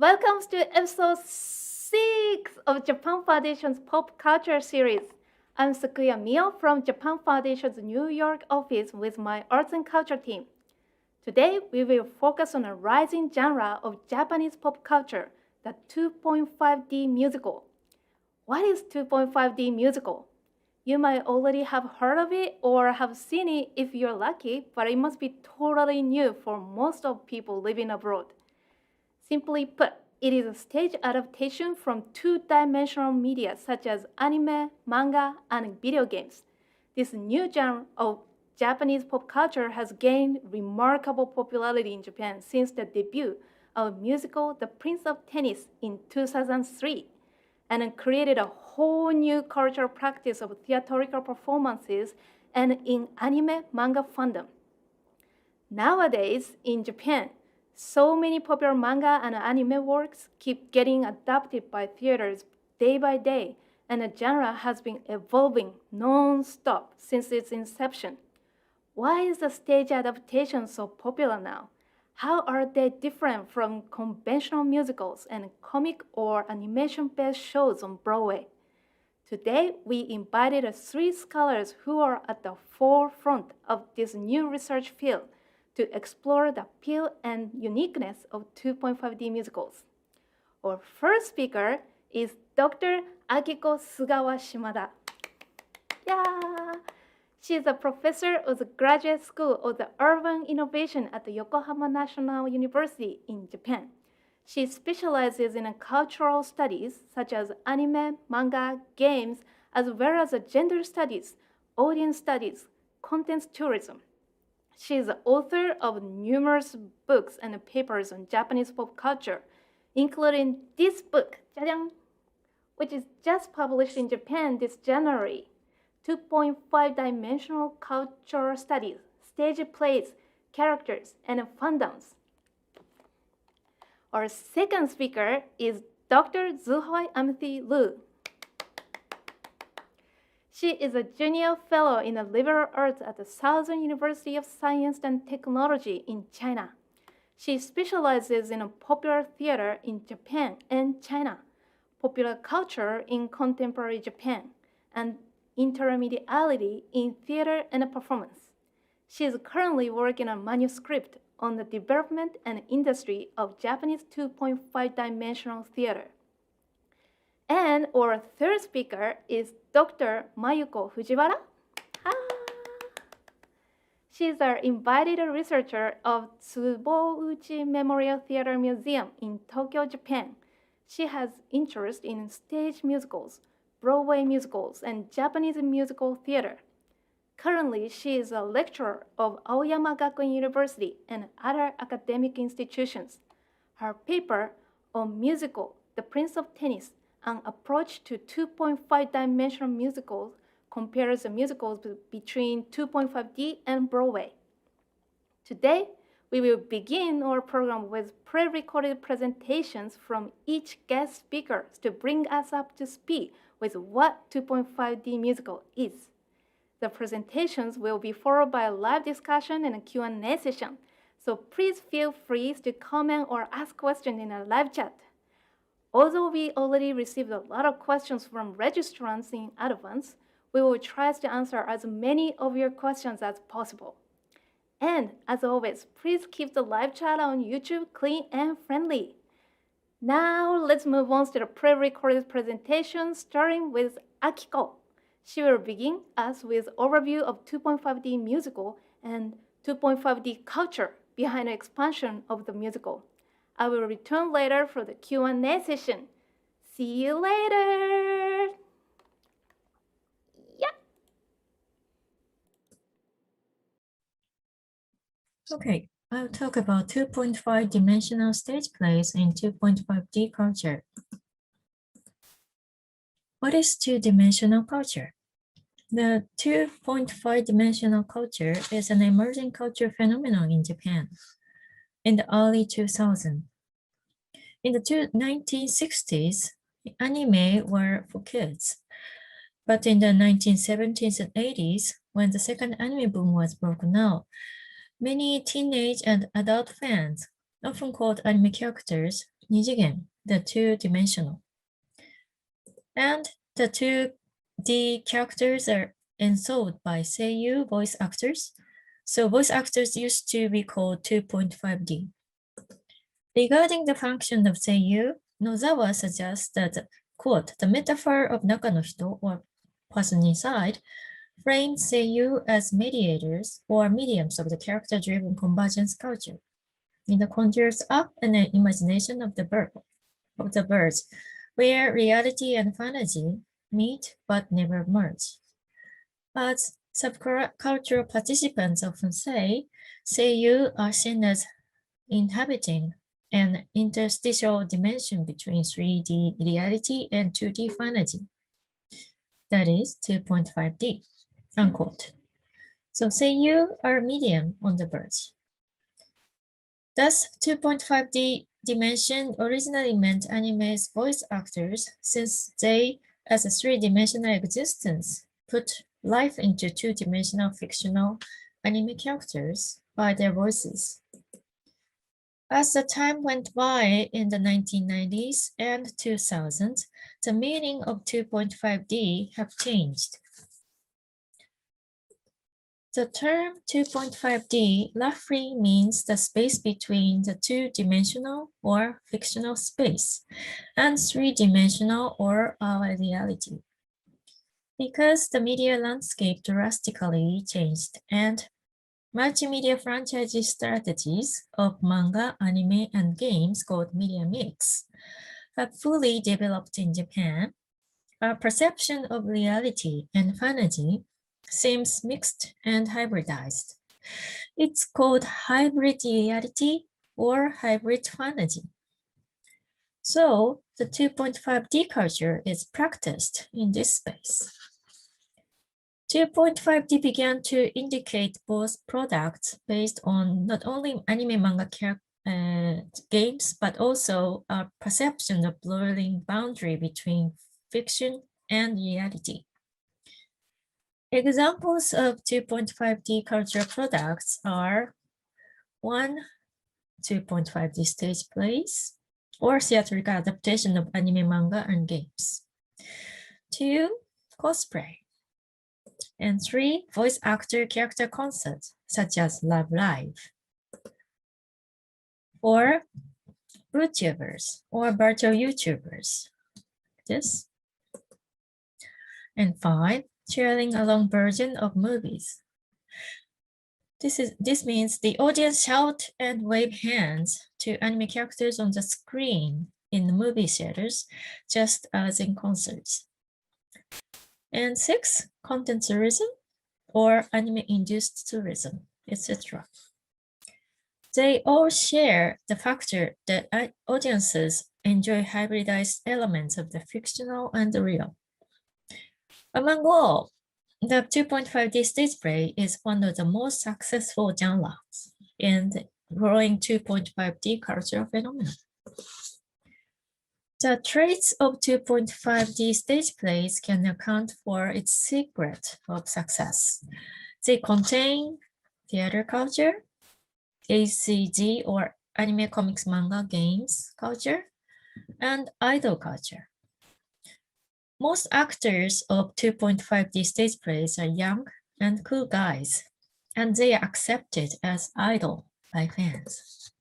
Welcome to episode 6 of Japan Foundation's Pop Culture series. I'm Sakuya Mio from Japan Foundation's New York office with my arts and culture team. Today, we will focus on a rising genre of Japanese pop culture, the 2.5D musical. What is 2.5D musical? You might already have heard of it or have seen it if you're lucky, but it must be totally new for most of people living abroad. Simply put, it is a stage adaptation from two-dimensional media such as anime, manga, and video games. This new genre of Japanese pop culture has gained remarkable popularity in Japan since the debut of musical The Prince of Tennis in 2003, and created a whole new cultural practice of theatrical performances and in anime manga fandom. Nowadays, in Japan, so many popular manga and anime works keep getting adapted by theaters day by day, and the genre has been evolving non-stop since its inception. Why is the stage adaptation so popular now? How are they different from conventional musicals and comic or animation-based shows on Broadway? Today, we invited 3 scholars who are at the forefront of this new research field to explore the appeal and uniqueness of 2.5D musicals. Our first speaker is Dr. Akiko Sugawa-Shimada. Yeah! She is a professor of the Graduate School of the Urban Innovation at the Yokohama National University in Japan. She specializes in cultural studies such as anime, manga, games, as well as gender studies, audience studies, content tourism. She is the author of numerous books and papers on Japanese pop culture, including this book, which is just published in Japan this January, 2.5-Dimensional Cultural Studies, Stage Plays, Characters, and Fandoms. Our second speaker is Dr. Zuhoi Amthi Lu. She is a junior fellow in the liberal arts at the Southern University of Science and Technology in China. She specializes in popular theater in Japan and China, popular culture in contemporary Japan, and intermediality in theater and performance. She is currently working on a manuscript on the development and industry of Japanese 2.5-dimensional theater. And our third speaker is Dr. Mayuko Fujiwara. She is our invited researcher of Tsubouchi Memorial Theater Museum in Tokyo, Japan. She has interest in stage musicals, Broadway musicals, and Japanese musical theater. Currently, she is a lecturer of Aoyama Gakuen University and other academic institutions. Her paper on musical The Prince of Tennis, an approach to 2.5-dimensional musicals compares the musicals between 2.5D and Broadway. Today, we will begin our program with pre-recorded presentations from each guest speaker to bring us up to speed with what 2.5D musical is. The presentations will be followed by a live discussion and a Q&A session, so please feel free to comment or ask questions in our live chat. Although we already received a lot of questions from registrants in advance, we will try to answer as many of your questions as possible. And as always, please keep the live chat on YouTube clean and friendly. Now let's move on to the pre-recorded presentation, starting with Akiko. She will begin us with overview of 2.5D musical and 2.5D culture behind the expansion of the musical. I will return later for the Q&A session. See you later! Yeah. Okay, I'll talk about 2.5-dimensional stage plays in 2.5D culture. What is two-dimensional culture? The 2.5-dimensional culture is an emerging culture phenomenon in Japan in the early 2000s. In the 1960s, anime were for kids. But in the 1970s and 80s, when the second anime boom was broken out, many teenage and adult fans, often called anime characters, 2次元, the two-dimensional. And the 2D characters are ensouled by seiyuu voice actors. So voice actors used to be called 2.5D. Regarding the function of seiyuu, Nozawa suggests that, quote, the metaphor of nakanohito, or person inside, frames seiyuu as mediators or mediums of the character-driven convergence culture. It conjures up an imagination of the birds, where reality and fantasy meet but never merge. As subcultural participants often say, seiyuu are seen as inhabiting an interstitial dimension between 3D reality and 2D fantasy. That is 2.5D, unquote. So seiyuu are medium on the verge. Thus, 2.5D dimension originally meant anime's voice actors, since they, as a three-dimensional existence, put life into two-dimensional fictional anime characters by their voices. As the time went by in the 1990s and 2000s, the meaning of 2.5D have changed. The term 2.5D roughly means the space between the two-dimensional or fictional space and three-dimensional or our reality. Because the media landscape drastically changed and multimedia franchise strategies of manga, anime, and games called media mix have fully developed in Japan, our perception of reality and fantasy seems mixed and hybridized. It's called hybrid reality or hybrid fantasy. So the 2.5D culture is practiced in this space. 2.5D began to indicate both products based on not only anime manga games, but also a perception of blurring boundary between fiction and reality. Examples of 2.5D cultural products are 1. 2.5D stage plays or theatrical adaptation of anime manga and games. 2. Cosplay. And 3. Voice actor character concerts such as Love Live. 4. VTubers or virtual YouTubers. This. And 5. Cheering along version of movies. This means the audience shout and wave hands to anime characters on the screen in the movie theaters, just as in concerts. And 6, content tourism or anime-induced tourism, etc. They all share the factor that audiences enjoy hybridized elements of the fictional and the real. Among all, the 2.5D stage play is one of the most successful genres in the growing 2.5D cultural phenomenon. The traits of 2.5D stage plays can account for its secret of success. They contain theater culture, ACG or anime, comics, manga, games culture, and idol culture. Most actors of 2.5D stage plays are young and cool guys, and they are accepted as idol by fans.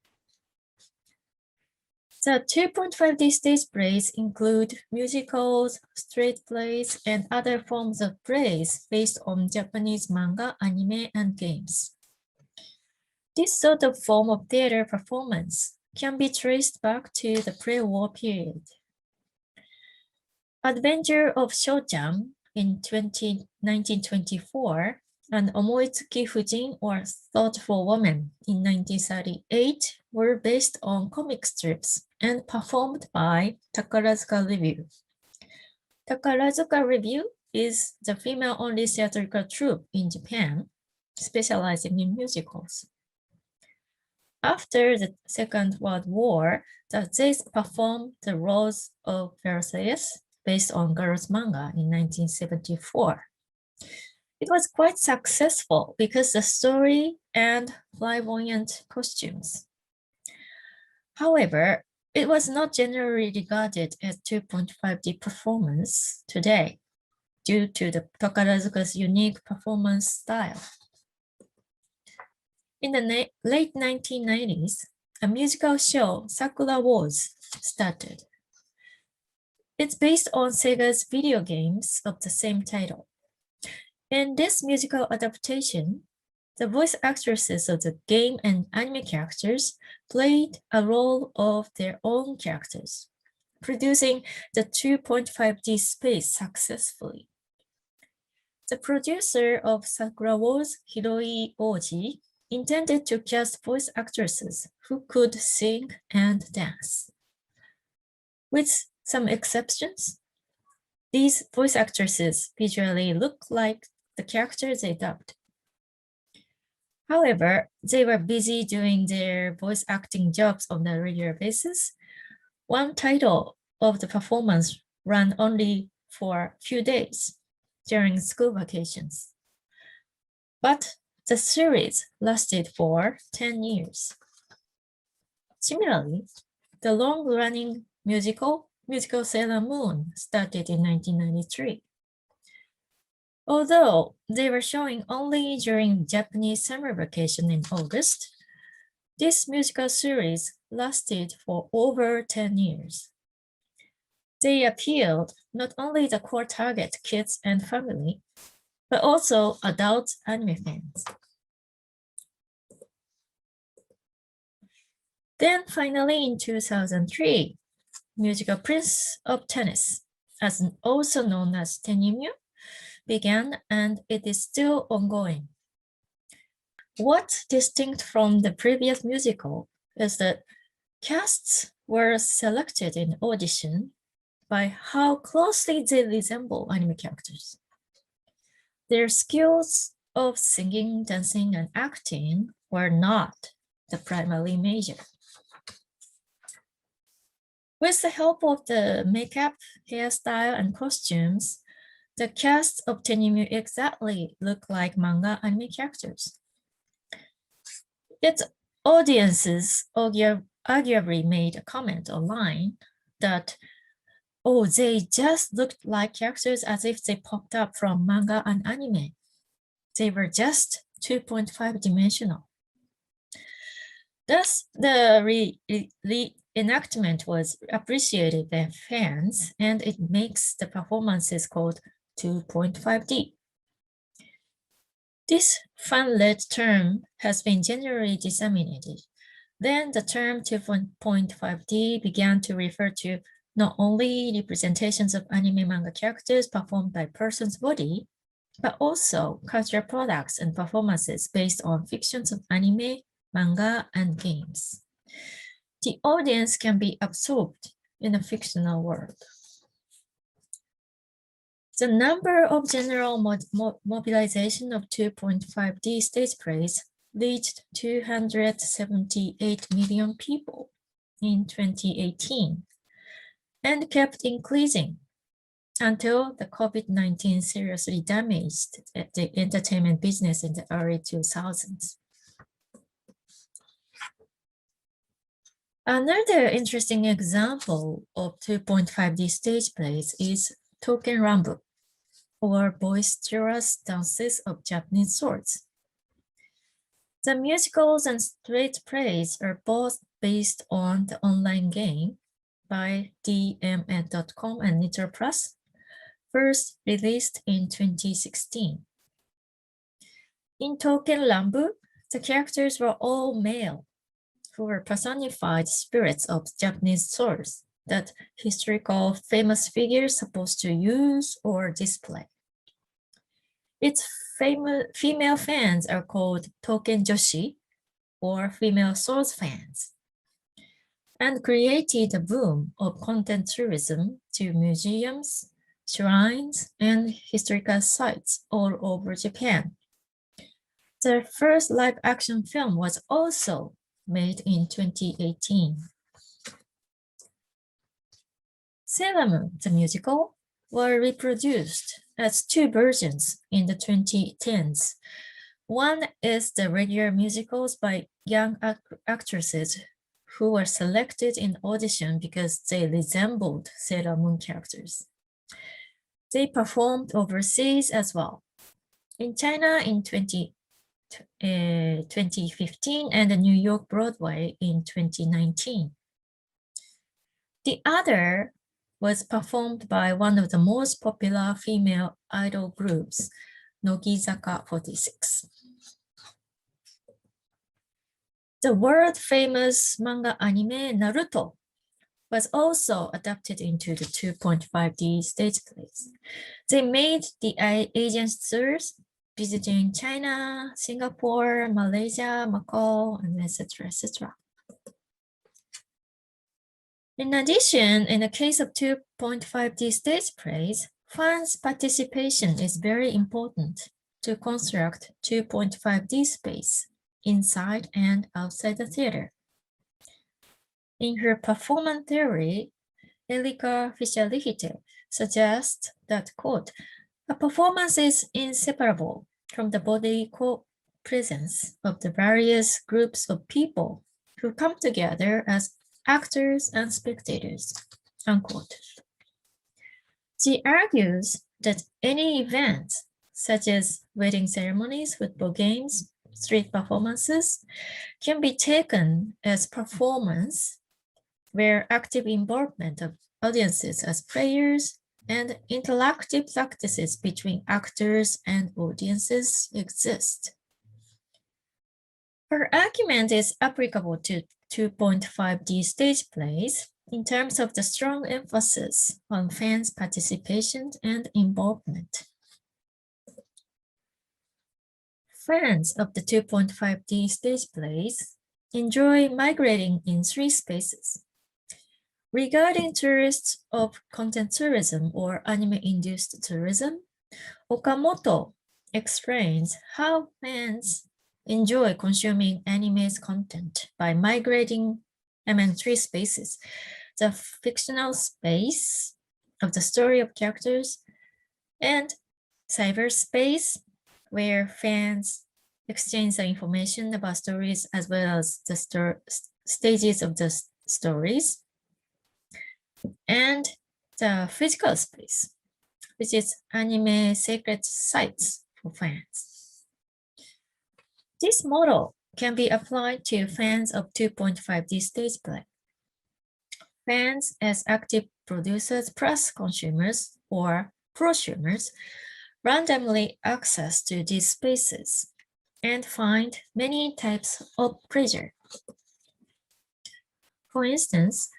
The 2.5D stage plays include musicals, street plays, and other forms of plays based on Japanese manga, anime, and games. This sort of form of theater performance can be traced back to the pre-war period. Adventure of Shōchan in 1924 and Omoitsuki Fujin or Thoughtful Woman in 1938 were based on comic strips and performed by Takarazuka Revue. Takarazuka Revue is the female-only theatrical troupe in Japan, specializing in musicals. After the Second World War, they performed the roles of Versailles based on girls' manga in 1974. It was quite successful because the story and flamboyant costumes. However, it was not generally regarded as 2.5D performance today due to the Takarazuka's unique performance style. In the late 1990s, a musical show, Sakura Wars, started. It's based on Sega's video games of the same title. In this musical adaptation, the voice actresses of the game and anime characters played a role of their own characters, producing the 2.5D space successfully. The producer of Sakura Wars, Hiroi Oji, intended to cast voice actresses who could sing and dance. With some exceptions, these voice actresses visually look like the characters they dubbed. However, they were busy doing their voice acting jobs on a regular basis. One title of the performance ran only for a few days during school vacations. But the series lasted for 10 years. Similarly, the long-running musical SailorMoon started in 1993. Although they were showing only during Japanese summer vacation in August, this musical series lasted for over 10 years. They appealed not only the core target kids and family, but also adult anime fans. Then finally in 2003, musical Prince of Tennis, also known as Tenimyu, began and it is still ongoing. What's distinct from the previous musical is that casts were selected in audition by how closely they resemble anime characters. Their skills of singing, dancing, and acting were not the primary measure. With the help of the makeup, hairstyle, and costumes, the cast of Tenimyu exactly look like manga anime characters. Its audiences arguably made a comment online that, oh, they just looked like characters as if they popped up from manga and anime. They were just 2.5-dimensional. Thus, the reenactment was appreciated by fans, and it makes the performances called 2.5D. This fan-led term has been generally disseminated. Then the term 2.5D began to refer to not only representations of anime manga characters performed by a person's body, but also cultural products and performances based on fictions of anime, manga, and games. The audience can be absorbed in a fictional world. The number of general mobilization of 2.5D stage plays reached 278 million people in 2018 and kept increasing until the COVID-19 seriously damaged the entertainment business in the early 2000s. Another interesting example of 2.5D stage plays is Token Rambu, or boisterous dances of Japanese swords. The musicals and stage plays are both based on the online game by DMN.com and Nitro Plus, first released in 2016. In Token Rambu, the characters were all male, who were personified spirits of Japanese swords that historical famous figures supposed to use or display. Its female fans are called Token Joshi, or female swords fans, and created a boom of content tourism to museums, shrines, and historical sites all over Japan. The first live-action film was also made in 2018. SailorMoon, the musical, were reproduced as two versions in the 2010s. One is the regular musicals by young actresses who were selected in audition because they resembled SailorMoon characters. They performed overseas as well. In China in 2015 and the New York Broadway in 2019. The other was performed by one of the most popular female idol groups, Nogizaka 46. The world-famous manga anime Naruto was also adapted into the 2.5D stage plays. They made the Asian tours, visiting China, Singapore, Malaysia, Macau, and etc., etc. In addition, in the case of 2.5D stage plays, fans' participation is very important to construct 2.5D space inside and outside the theater. In her performance theory, Erika Fischer-Lichte suggests that, quote, a performance is inseparable from the body presence of the various groups of people who come together as actors and spectators, unquote. She argues that any event, such as wedding ceremonies, football games, street performances, can be taken as performance where active involvement of audiences as players and interactive practices between actors and audiences exist. Her argument is applicable to 2.5D stage plays in terms of the strong emphasis on fans' participation and involvement. Fans of the 2.5D stage plays enjoy migrating in 3 spaces. Regarding tourists of content tourism or anime-induced tourism, Okamoto explains how fans enjoy consuming anime's content by migrating among 3 spaces: the fictional space of the story of characters, and cyberspace, where fans exchange the information about stories as well as the stages of the stories, and the physical space, which is anime sacred sites for fans. This model can be applied to fans of 2.5D stage play. Fans as active producers plus consumers or prosumers randomly access to these spaces and find many types of pleasure. For instance,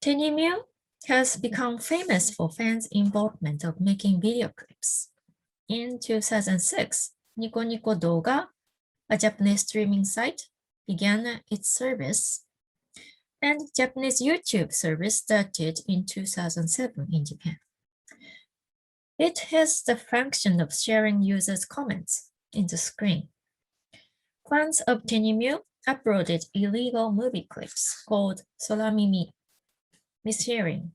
Tenimyu has become famous for fans' involvement of making video clips. In 2006, Nico Nico Doga, a Japanese streaming site, began its service, and Japanese YouTube service started in 2007 in Japan. It has the function of sharing users' comments in the screen. Fans of Tenimyu uploaded illegal movie clips called Soramimi, mishearing.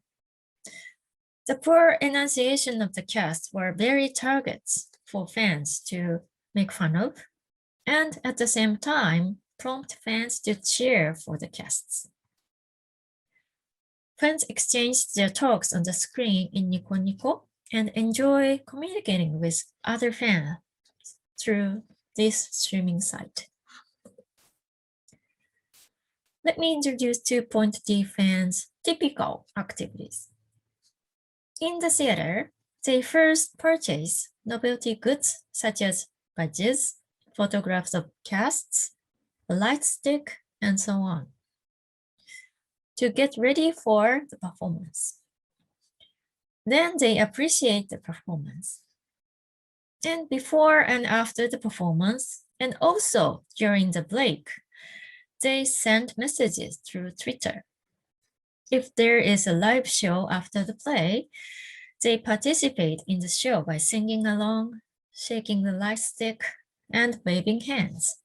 The poor enunciation of the cast were very targets for fans to make fun of, and at the same time, prompt fans to cheer for the casts. Fans exchanged their talks on the screen in Nico Nico and enjoy communicating with other fans through this streaming site. Let me introduce 2.D fans' typical activities. In the theater, they first purchase novelty goods such as badges, photographs of casts, a light stick, and so on, to get ready for the performance. Then they appreciate the performance. And before and after the performance, and also during the break, they send messages through Twitter. If there is a live show after the play, they participate in the show by singing along, shaking the light stick, and waving hands.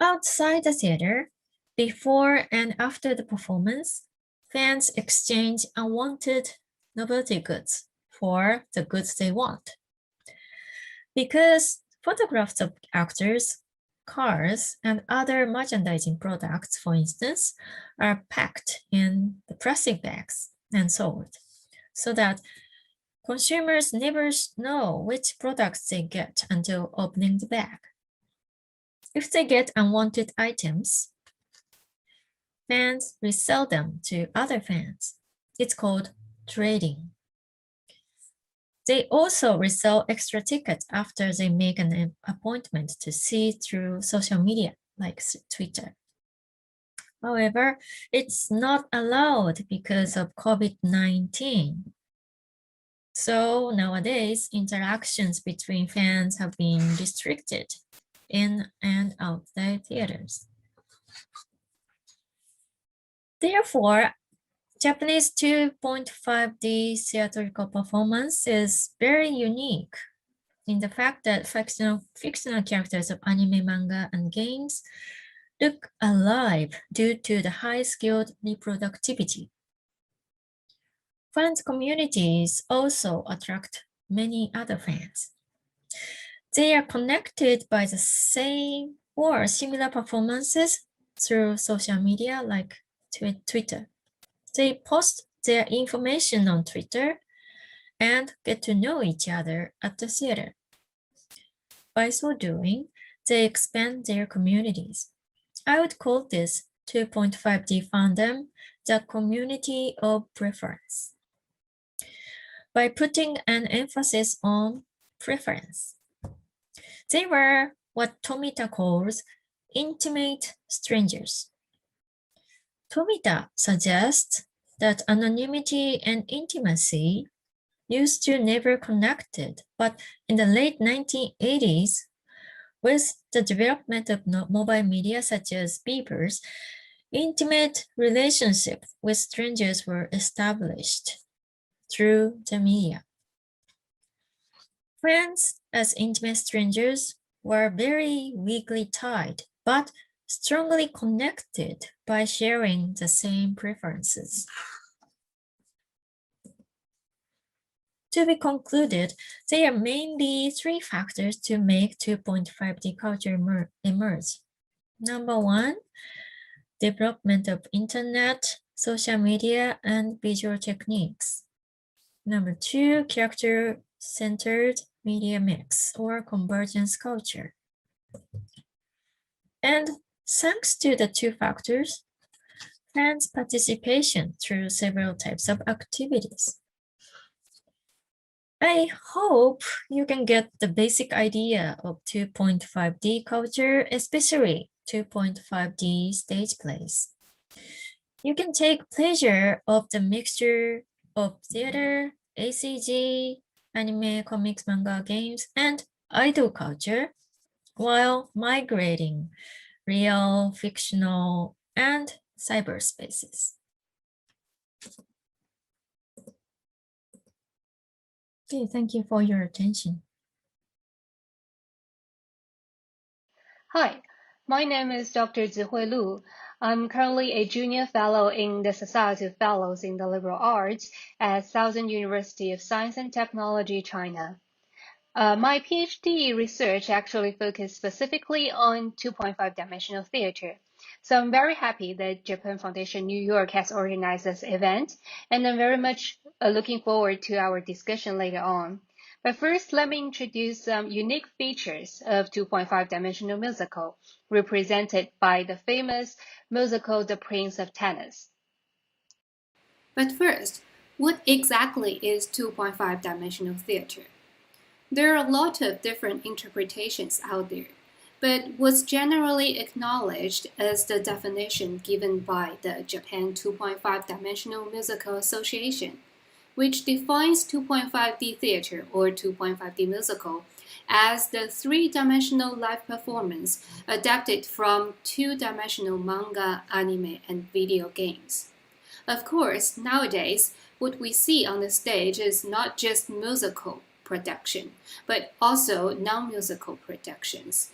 Outside the theater, before and after the performance, fans exchange unwanted novelty goods for the goods they want. Because photographs of actors cars, and other merchandising products, for instance, are packed in the plastic bags and sold, so that consumers never know which products they get until opening the bag. If they get unwanted items, fans resell them to other fans. It's called trading. They also resell extra tickets after they make an appointment to see through social media like Twitter. However, it's not allowed because of COVID-19. So nowadays, interactions between fans have been restricted in and outside theaters. Therefore, Japanese 2.5D theatrical performance is very unique in the fact that fictional characters of anime, manga, and games look alive due to the high-skilled reproductivity. Fans communities also attract many other fans. They are connected by the same or similar performances through social media like Twitter. They post their information on Twitter and get to know each other at the theater. By so doing, they expand their communities. I would call this 2.5D fandom the community of preference. By putting an emphasis on preference, they were what Tomita calls intimate strangers. Tomita suggests that anonymity and intimacy used to never connected, but in the late 1980s, with the development of mobile media such as beepers, intimate relationships with strangers were established through the media. Friends as intimate strangers were very weakly tied, but strongly connected by sharing the same preferences. To be concluded, there are mainly three factors to make 2.5D culture emerge. Number one, development of internet, social media, and visual techniques. Number two, character-centered media mix or convergence culture. And thanks to the two factors, fans' participation through several types of activities. I hope you can get the basic idea of 2.5D culture, especially 2.5D stage plays. You can take pleasure of the mixture of theater, ACG, anime, comics, manga, games, and idol culture while migrating real, fictional, and cyberspaces. Okay, thank you for your attention. Hi, my name is Dr. Zihui Lu. I'm currently a junior fellow in the Society of Fellows in the Liberal Arts at Southern University of Science and Technology, China. My PhD research actually focused specifically on 2.5-dimensional theater. So I'm very happy that Japan Foundation New York has organized this event, and I'm very much looking forward to our discussion later on. But first, let me introduce some unique features of 2.5-dimensional musical, represented by the famous musical The Prince of Tennis. But first, what exactly is 2.5-dimensional theater? There are a lot of different interpretations out there, but what's generally acknowledged as the definition given by the Japan 2.5-Dimensional Musical Association, which defines 2.5D theater or 2.5D musical as the three-dimensional live performance adapted from two-dimensional manga, anime, and video games. Of course, nowadays, what we see on the stage is not just musical production, but also non-musical productions.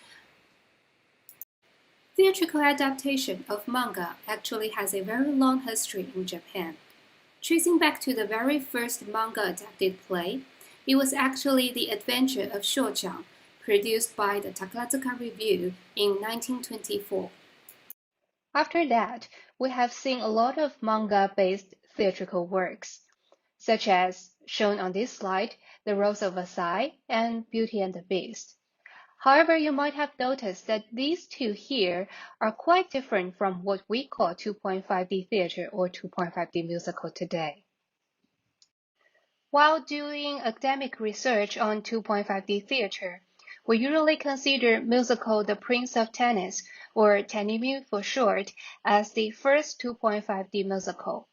Theatrical adaptation of manga actually has a very long history in Japan. Tracing back to the very first manga adapted play, it was actually The Adventure of Shojan, produced by the Takaratsuka Review in 1924. After that, we have seen a lot of manga-based theatrical works, such as, shown on this slide, The Rose of Versailles and Beauty and the Beast. However, you might have noticed that these two here are quite different from what we call 2.5D theater or 2.5D musical today. While doing academic research on 2.5D theater, we usually consider musical The Prince of Tennis, or Tennimu for short, as the first 2.5D musical.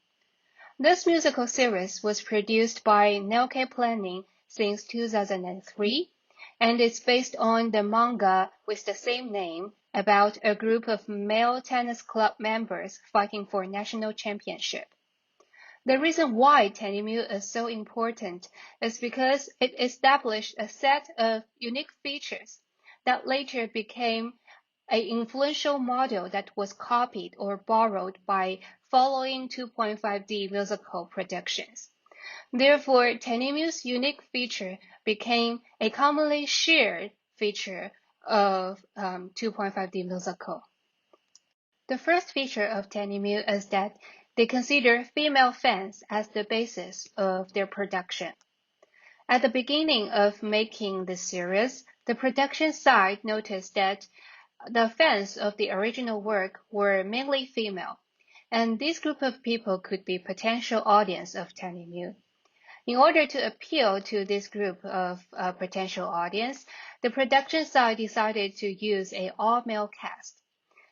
This musical series was produced by Nelke Planning since 2003, and it's based on the manga with the same name about a group of male tennis club members fighting for national championship. The reason why Tennimu is so important is because it established a set of unique features that later became an influential model that was copied or borrowed by following 2.5D musical productions. Therefore, Tennimu's unique feature became a commonly shared feature of 2.5D musical. The first feature of Tennimu is that they consider female fans as the basis of their production. At the beginning of making this series, the production side noticed that the fans of the original work were mainly female, and this group of people could be potential audience of Tennimu. In order to appeal to this group of potential audience, the production side decided to use an all-male cast.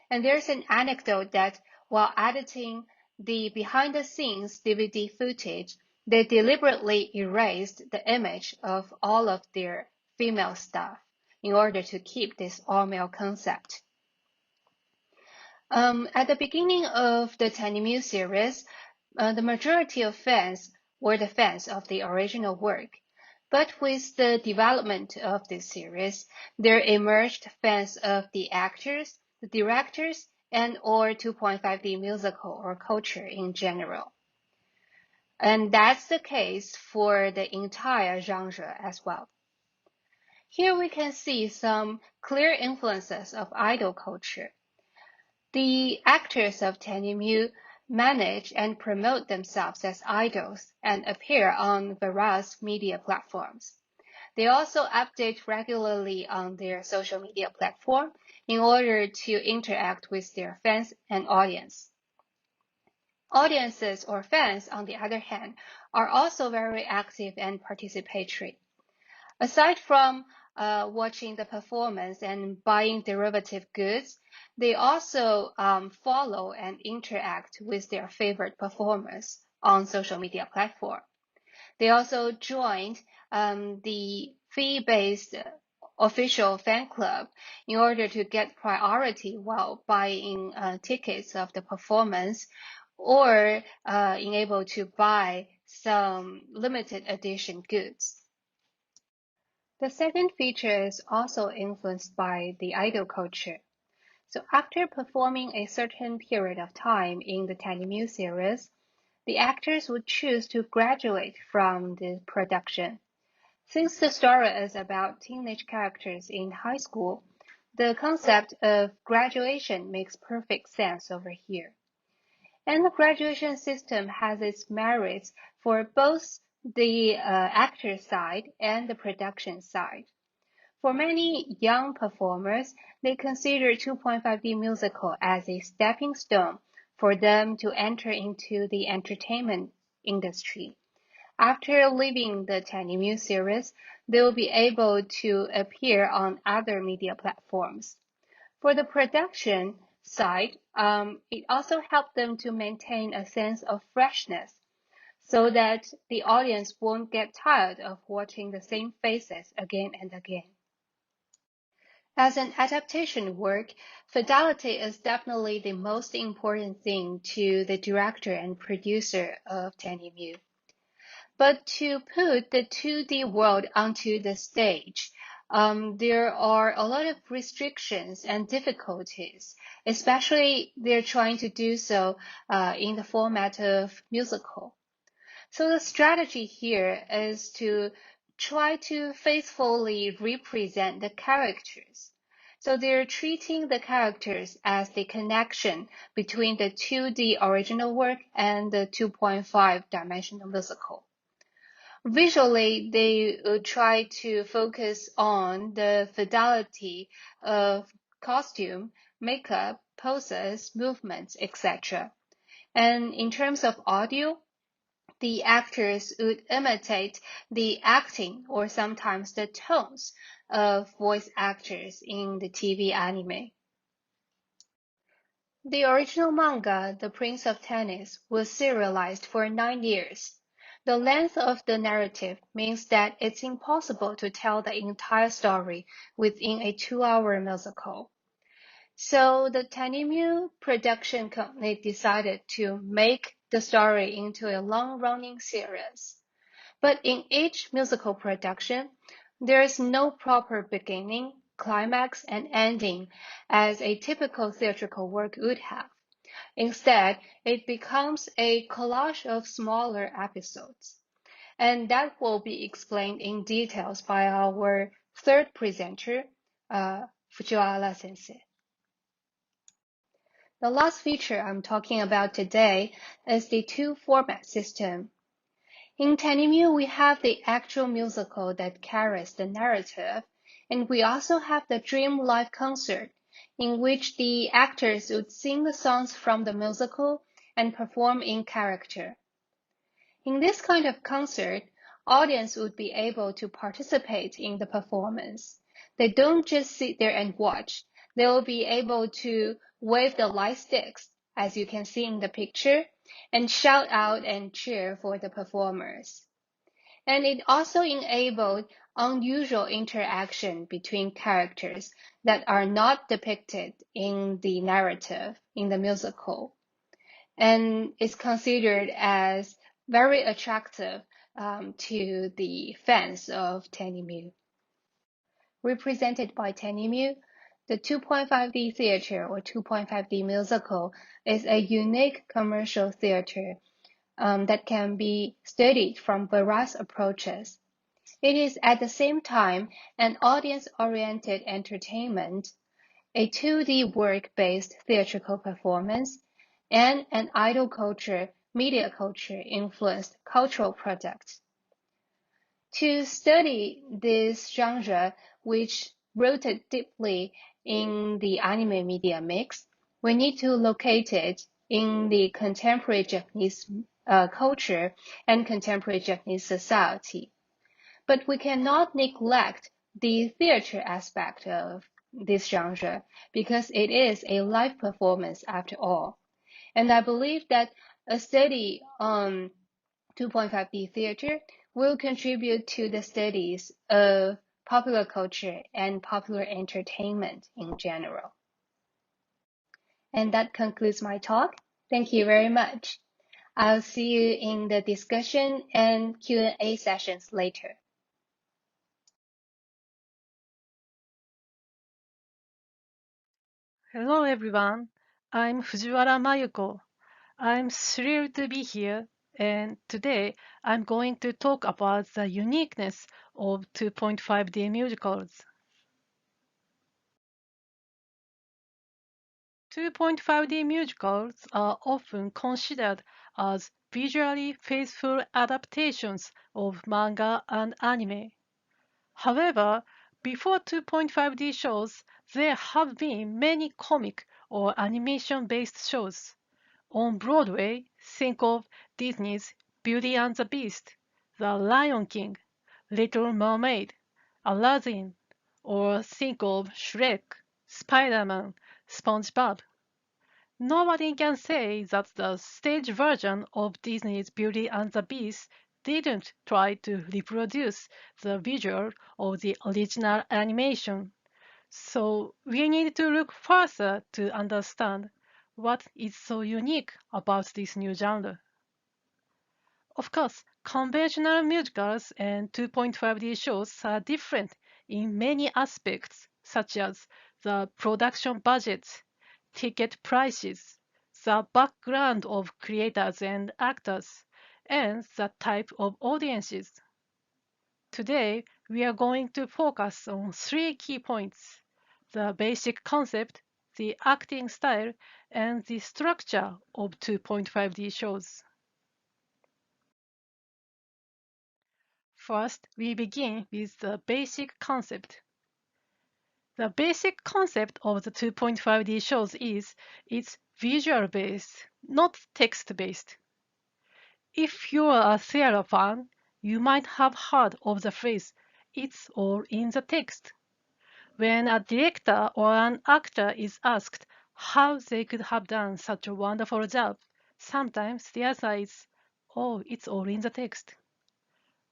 And there's an anecdote that while editing the behind-the-scenes DVD footage, they deliberately erased the image of all of their female staff in order to keep this all-male concept. At the beginning of the Tennimu series, the majority of fans were the fans of the original work. But with the development of this series, there emerged fans of the actors, the directors, and or 2.5D musical or culture in general. And that's the case for the entire genre as well. Here we can see some clear influences of idol culture. The actors of Tennimu manage and promote themselves as idols and appear on various media platforms. They also update regularly on their social media platform in order to interact with their fans and audience. Audiences or fans, on the other hand, are also very active and participatory. Aside from watching the performance and buying derivative goods, they also follow and interact with their favorite performers on social media platform. They also joined the fee-based official fan club in order to get priority while buying tickets of the performance or able to buy some limited edition goods. The second feature is also influenced by the idol culture. So after performing a certain period of time in the Tennimu series, the actors would choose to graduate from the production. Since the story is about teenage characters in high school, the concept of graduation makes perfect sense over here. And the graduation system has its merits for both the actor side and the production side. For many young performers, they consider 2.5D musical as a stepping stone for them to enter into the entertainment industry. After leaving the Tennimu series, they will be able to appear on other media platforms. For the production side, it also helped them to maintain a sense of freshness so that the audience won't get tired of watching the same faces again and again. As an adaptation work, fidelity is definitely the most important thing to the director and producer of Tennimu. But to put the 2D world onto the stage, there are a lot of restrictions and difficulties, especially they're trying to do so in the format of musical. So the strategy here is to try to faithfully represent the characters. So they're treating the characters as the connection between the 2D original work and the 2.5-dimensional musical. Visually, they try to focus on the fidelity of costume, makeup, poses, movements, etc. And in terms of audio, the actors would imitate the acting or sometimes the tones of voice actors in the TV anime. The original manga, The Prince of Tennis, was serialized for 9 years. The length of the narrative means that it's impossible to tell the entire story within a 2-hour musical. So the Tanimyu production company decided to make the story into a long-running series. But in each musical production, there is no proper beginning, climax, and ending as a typical theatrical work would have. Instead, it becomes a collage of smaller episodes. And that will be explained in details by our third presenter, Fujiwara Sensei. The last feature I'm talking about today is the two-format system. In Tanimyu, we have the actual musical that carries the narrative, and we also have the dream live concert, in which the actors would sing the songs from the musical and perform in character. In this kind of concert, audience would be able to participate in the performance. They don't just sit there and watch. They will be able to wave the light sticks, as you can see in the picture, and shout out and cheer for the performers. And it also enabled unusual interaction between characters that are not depicted in the narrative, in the musical, and is considered as very attractive to the fans of Tanimyu. Represented by Tanimyu, the 2.5D theater or 2.5D musical is a unique commercial theater that can be studied from various approaches. It is at the same time an audience-oriented entertainment, a 2D work-based theatrical performance, and an idol culture, media culture influenced cultural product. To study this genre, which rooted deeply in the anime media mix, we need to locate it in the contemporary Japanese culture and contemporary Japanese society. But we cannot neglect the theater aspect of this genre because it is a live performance after all. And I believe that a study on 2.5D theater will contribute to the studies of popular culture and popular entertainment in general. And that concludes my talk. Thank you very much. I'll see you in the discussion and Q&A sessions later. Hello everyone, I'm Fujiwara Mayuko. I'm thrilled to be here, and today I'm going to talk about the uniqueness of 2.5D musicals. 2.5D musicals are often considered as visually faithful adaptations of manga and anime. However, before 2.5D shows, there have been many comic or animation-based shows. On Broadway, think of Disney's Beauty and the Beast, The Lion King, Little Mermaid, Aladdin, or think of Shrek, Spider-Man, SpongeBob. Nobody can say that the stage version of Disney's Beauty and the Beast didn't try to reproduce the visual of the original animation. So we need to look further to understand what is so unique about this new genre. Of course, conventional musicals and 2.5D shows are different in many aspects, such as the production budgets, ticket prices, the background of creators and actors, and the type of audiences. Today, we are going to focus on three key points: the basic concept, the acting style, and the structure of 2.5D shows. First, we begin with the basic concept. The basic concept of the 2.5D shows is it's visual-based, not text-based. If you're a Sailor fan, you might have heard of the phrase, "it's all in the text." When a director or an actor is asked how they could have done such a wonderful job, sometimes the answer is, "oh, it's all in the text."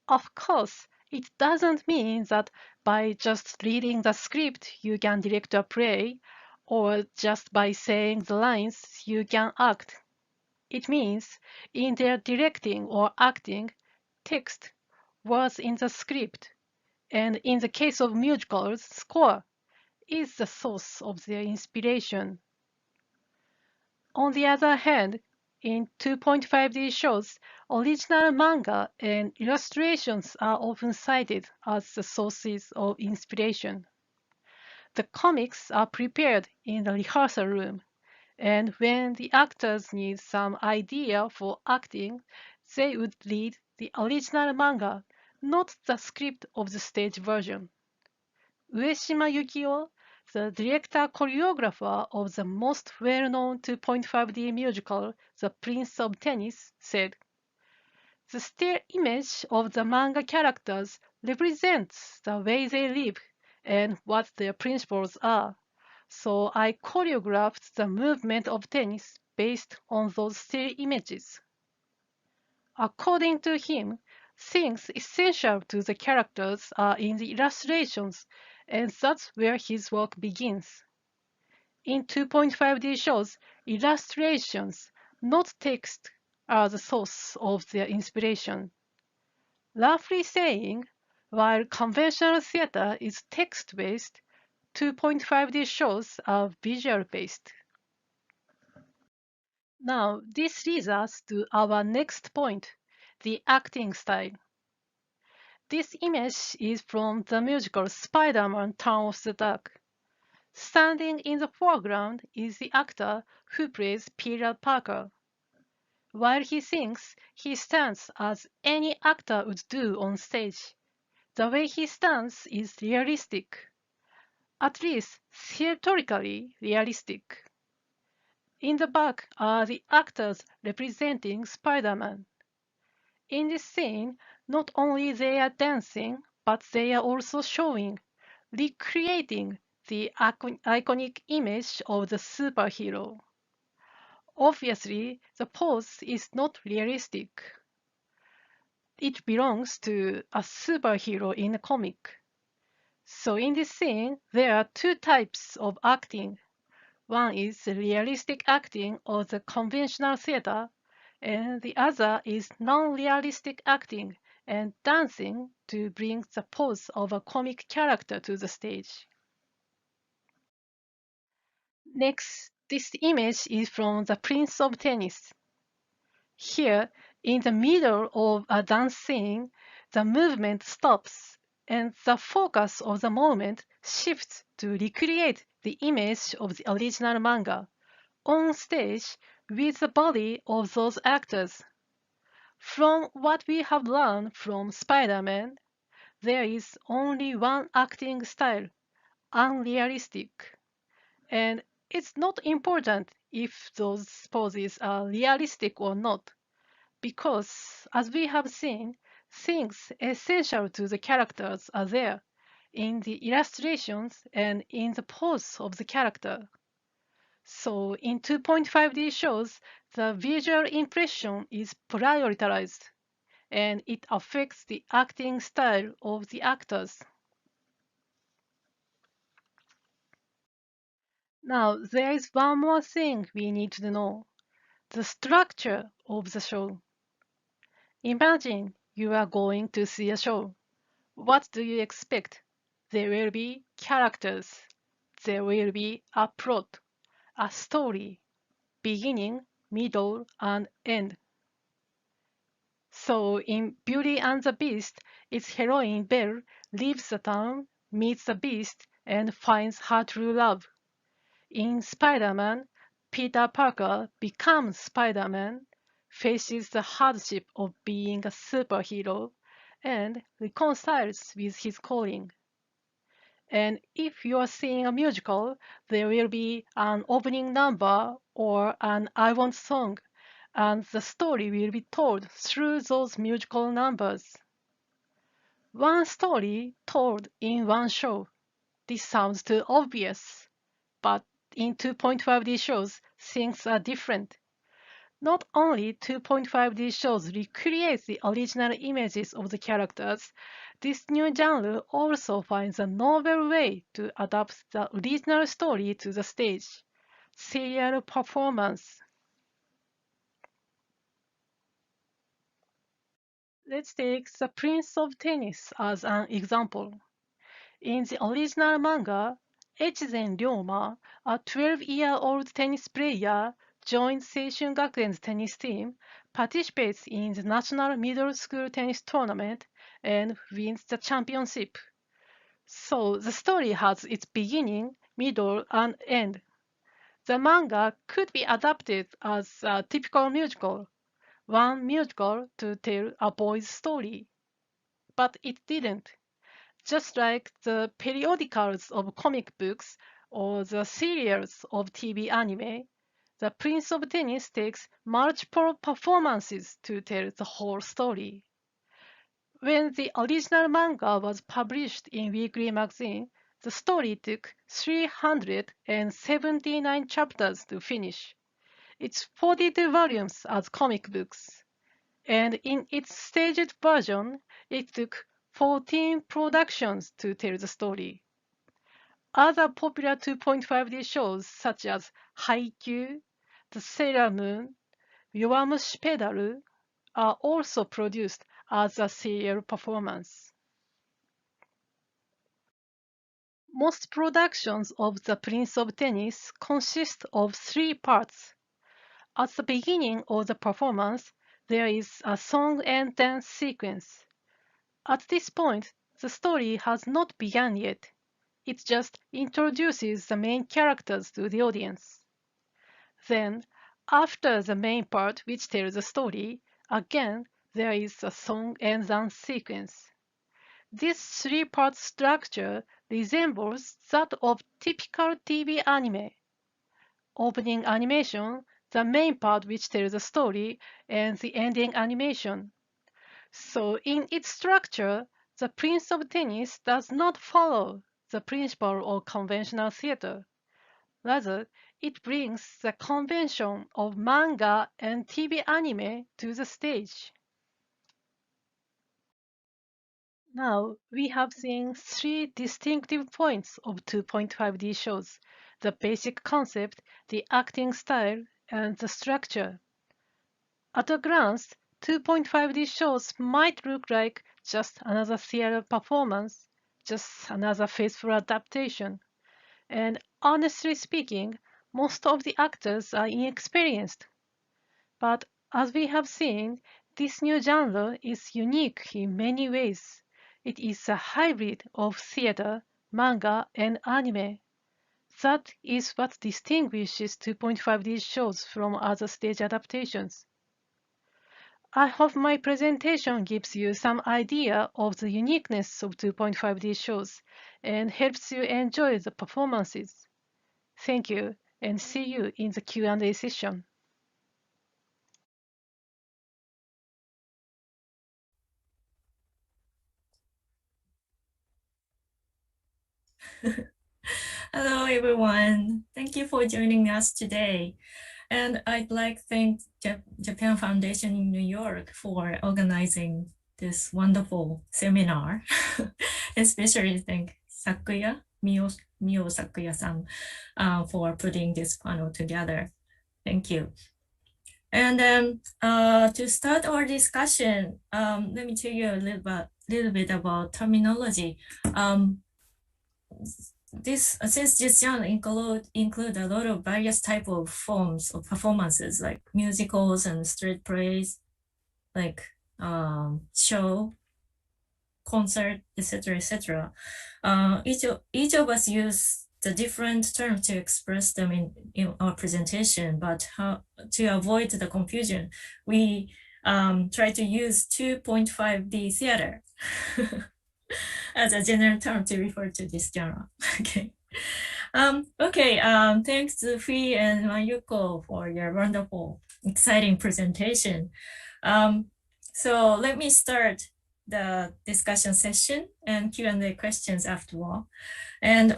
Of course, it doesn't mean that by just reading the script you can direct a play, or just by saying the lines you can act. It means in their directing or acting, text, words in the script, and in the case of musicals, score, is the source of their inspiration. On the other hand, in 2.5D shows, original manga and illustrations are often cited as the sources of inspiration. The comics are prepared in the rehearsal room, and when the actors need some idea for acting, they would read the original manga, not the script of the stage version. Ueshima Yukio, the director-choreographer of the most well-known 2.5D musical, The Prince of Tennis, said, "The still image of the manga characters represents the way they live and what their principles are. So I choreographed the movement of tennis based on those still images." According to him, things essential to the characters are in the illustrations, and that's where his work begins. In 2.5D shows, illustrations, not text, are the source of their inspiration. Roughly saying, while conventional theater is text-based, 2.5D shows are visual-based. Now, this leads us to our next point, the acting style. This image is from the musical Spider-Man Turn of the Dark. Standing in the foreground is the actor who plays Peter Parker. While he sings, he stands as any actor would do on stage. The way he stands is realistic, at least theatrically realistic. In the back are the actors representing Spider-Man. In this scene, not only they are dancing, but they are also showing, recreating the iconic image of the superhero. Obviously, the pose is not realistic. It belongs to a superhero in a comic. So in this scene, there are two types of acting. One is the realistic acting or the conventional theater, and the other is non-realistic acting and dancing to bring the pose of a comic character to the stage. Next, this image is from The Prince of Tennis. Here, in the middle of a dance scene, the movement stops and the focus of the moment shifts to recreate the image of the original manga on stage with the body of those actors. From what we have learned from Spider-Man, there is only one acting style, unrealistic. And it's not important if those poses are realistic or not, because, as we have seen, things essential to the characters are there in the illustrations and in the pose of the character. So in 2.5D shows, the visual impression is prioritized, and it affects the acting style of the actors. Now, there is one more thing we need to know, the structure of the show. Imagine you are going to see a show. What do you expect? There will be characters. There will be a plot, a story, beginning, middle, and end. So in Beauty and the Beast, its heroine Belle leaves the town, meets the Beast, and finds her true love. In Spider-Man, Peter Parker becomes Spider-Man, faces the hardship of being a superhero, and reconciles with his calling. And if you are seeing a musical, there will be an opening number or an I Want song, and the story will be told through those musical numbers. One story told in one show. This sounds too obvious, but in 2.5D shows, things are different. Not only 2.5D shows recreate the original images of the characters, this new genre also finds a novel way to adapt the original story to the stage. Serial performance. Let's take The Prince of Tennis as an example. In the original manga, Echizen Ryoma, a 12-year-old tennis player, joins Seishun Gakuen's tennis team, participates in the national middle school tennis tournament, and wins the championship. So the story has its beginning, middle, and end. The manga could be adapted as a typical musical, one musical to tell a boy's story. But it didn't. Just like the periodicals of comic books or the serials of TV anime, The Prince of Tennis takes multiple performances to tell the whole story. When the original manga was published in Weekly Magazine, the story took 379 chapters to finish. It's 42 volumes as comic books, and in its staged version, it took 14 productions to tell the story. Other popular 2.5D shows such as Haikyuu, the Sailor Moon, Yowamushi Pedal are also produced as a serial performance. Most productions of The Prince of Tennis consist of three parts. At the beginning of the performance, there is a song and dance sequence. At this point, the story has not begun yet. It just introduces the main characters to the audience. Then, after the main part which tells the story, again there is a song and dance sequence. This three-part structure resembles that of typical TV anime. Opening animation, the main part which tells the story, and the ending animation. So in its structure, The Prince of Tennis does not follow the principle of conventional theater. Rather, it brings the convention of manga and TV anime to the stage. Now, we have seen three distinctive points of 2.5D shows: the basic concept, the acting style, and the structure. At a glance, 2.5D shows might look like just another theater performance, just another faithful adaptation. And honestly speaking, most of the actors are inexperienced. But as we have seen, this new genre is unique in many ways. It is a hybrid of theater, manga, and anime. That is what distinguishes 2.5D shows from other stage adaptations. I hope my presentation gives you some idea of the uniqueness of 2.5D shows and helps you enjoy the performances. Thank you, and see you in the Q&A session. Hello, everyone. Thank you for joining us today. And I'd like to thank Japan Foundation in New York for organizing this wonderful seminar. Especially thank Mio Sakuya-san, for putting this panel together. Thank you. And then to start our discussion, let me tell you a little bit about terminology. Since this genre include a lot of various type of forms of performances like musicals and street plays, like show, concert, etc., etc. Each of us use the different terms to express them in our presentation, but to avoid the confusion, we try to use 2.5D theater as a general term to refer to this genre. Okay. Thanks to Fee and Mayuko for your wonderful, exciting presentation. So let me start the discussion session and Q&A questions after all. And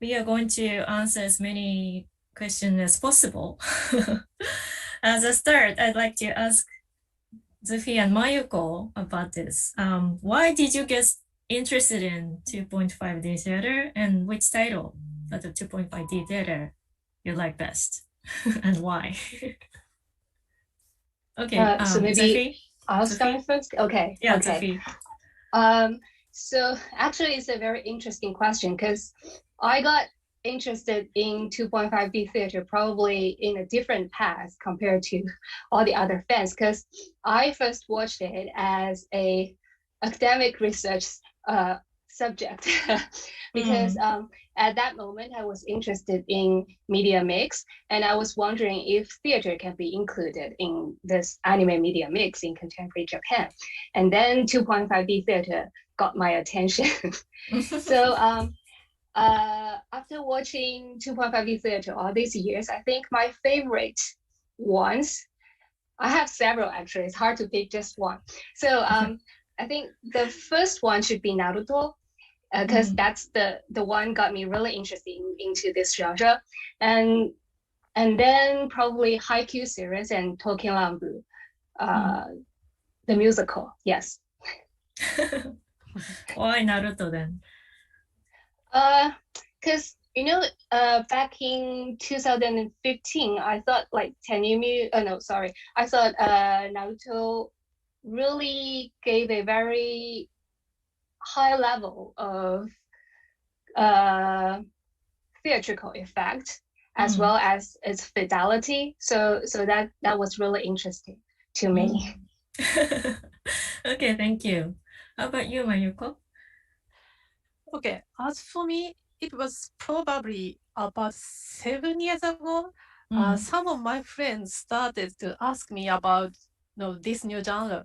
we are going to answer as many questions as possible. As a start, I'd like to ask Zufi and Mayuko about this. Why did you get interested in 2.5D theater, and which title of the 2.5D theater you like best and why? Okay, So maybe Zufi? I'll start first. Okay. Yeah, okay. Zufi. So actually, it's a very interesting question because I got interested in 2.5D theater probably in a different path compared to all the other fans, because I first watched it as a academic research subject because at that moment I was interested in media mix, and I was wondering if theater can be included in this anime media mix in contemporary Japan. And then 2.5D theater got my attention. So after watching 2.5D theater all these years, I think my favorite ones, I have several actually, it's hard to pick just one. So I think the first one should be Naruto, because that's the one got me really interested into this genre. And then probably Haikyuu series and Token Lambu, the musical, yes. Why Naruto then? Because back in 2015, I thought like I thought Naruto really gave a very high level of theatrical effect as well as its fidelity. So that was really interesting to me. Okay, thank you. How about you, Mayuko? Okay, as for me, it was probably about 7 years ago. Some of my friends started to ask me about this new genre.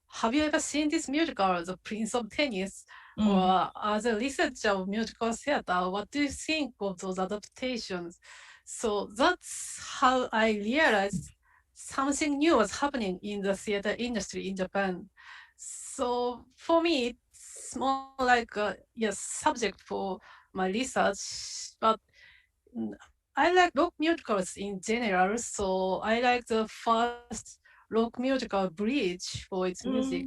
Have you ever seen this musical, The Prince of Tennis? Or as a researcher of musical theater, what do you think of those adaptations? So that's how I realized something new was happening in the theater industry in Japan. So for me, it's more like a subject for my research, but I like rock musicals in general, so I like the first rock musical Bridge for its music.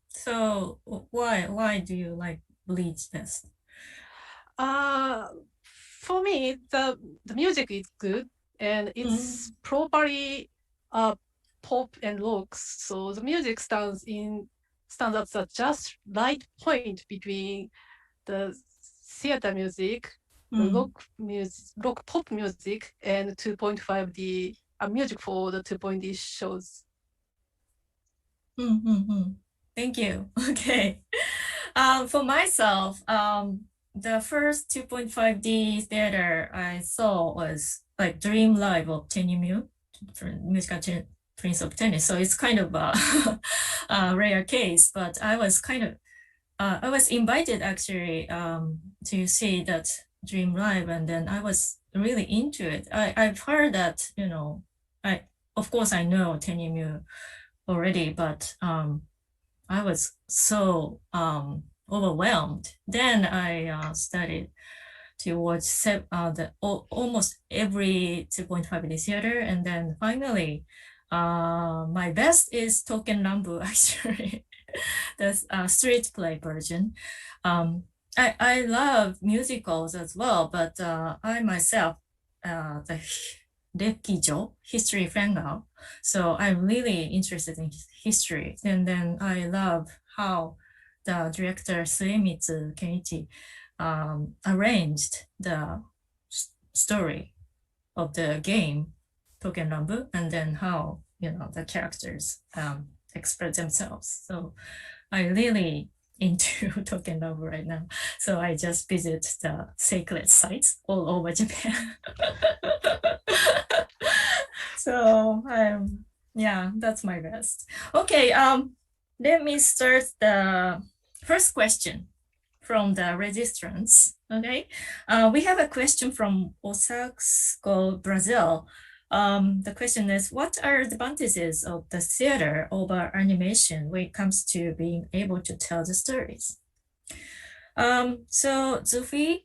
So why do you like Bleach best? For me, the music is good and it's properly pop and rock, so the music stands at the just right point between the theater music, the rock pop music, and 2.5D music for the 2.D shows. Thank you. Okay. For myself, the first 2.5D theater I saw was like Dream Live of Tenyu musical Prince of Tennis. So it's kind of a rare case, but I was I was invited actually to see that Dream Live, and then I was really into it. I've heard that, of course I know Tenyu already, but I was so overwhelmed. Then I started to watch almost every 2.5D theater, and then finally, my best is Token Rambu actually, the street play version. I love musicals as well, but I myself, the Rekijo, history fan girl, so I'm really interested in history. And then I love how the director Suemitsu Kenichi arranged the story of the game Token Rambu, and then how the characters express themselves. So I really into token love right now. So I just visit the sacred sites all over Japan. So yeah, that's my best. Okay, let me start the first question from the registrants. Okay, we have a question from Osaka, Brazil. The question is, what are the advantages of the theater over animation when it comes to being able to tell the stories? So Zufi,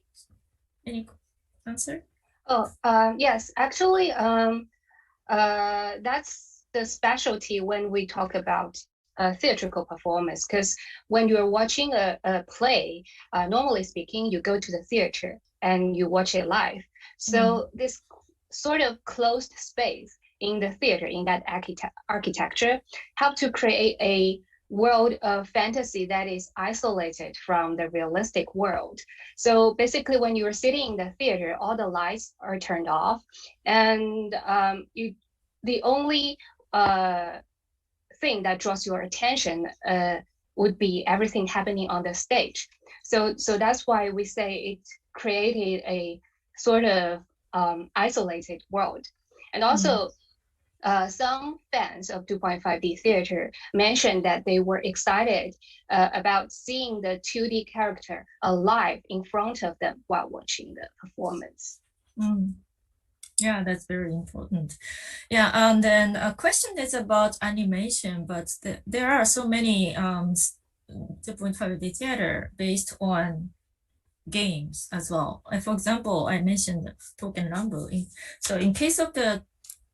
any answer? Oh, yes, actually, that's the specialty when we talk about theatrical performance, because when you're watching a play, normally speaking, you go to the theater and you watch it live. So this sort of closed space in the theater, in that architecture, help to create a world of fantasy that is isolated from the realistic world. So basically, when you're sitting in the theater, all the lights are turned off, and the only thing that draws your attention would be everything happening on the stage. So that's why we say it created a sort of isolated world. And also, some fans of 2.5D theater mentioned that they were excited about seeing the 2D character alive in front of them while watching the performance. Yeah, that's very important. Yeah, and then a question is about animation, but there are so many 2.5D theater based on games as well. For example, I mentioned Token Rumble. So in case of the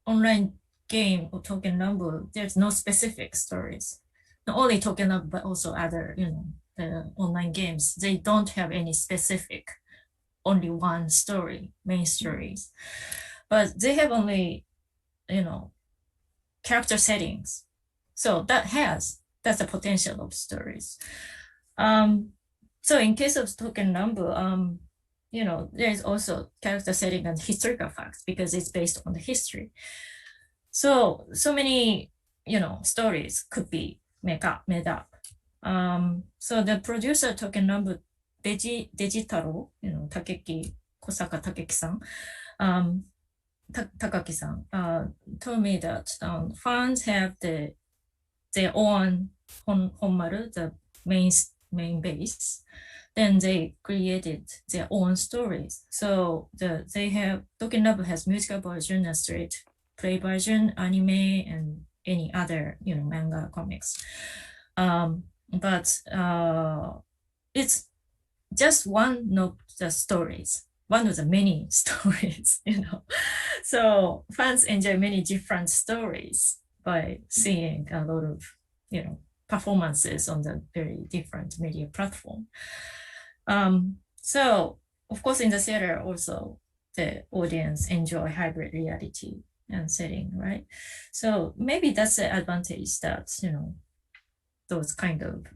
online game of Token Rumble, there's no specific stories. Not only Token Rumble, but also other, the online games. They don't have any specific, only one story, main stories. But they have only, character settings. So that's the potential of stories. So in case of Token Rumble, there is also character setting and historical facts because it's based on the history. So many, stories could be made up. So the producer Token Rumble, Dejitaro, Takeki, Kosaka Takeki-san, Takaki-san, told me that fans have their own Honmaru, the main base. Then they created their own stories. So they have Token Rumble has musical version, a straight play version, anime, and any other manga, comics. But it's just one of the stories, one of the many stories. So fans enjoy many different stories by seeing a lot of performances on the very different media platform. So of course in the theater also the audience enjoy hybrid reality and setting, right? So maybe that's the advantage that those kind of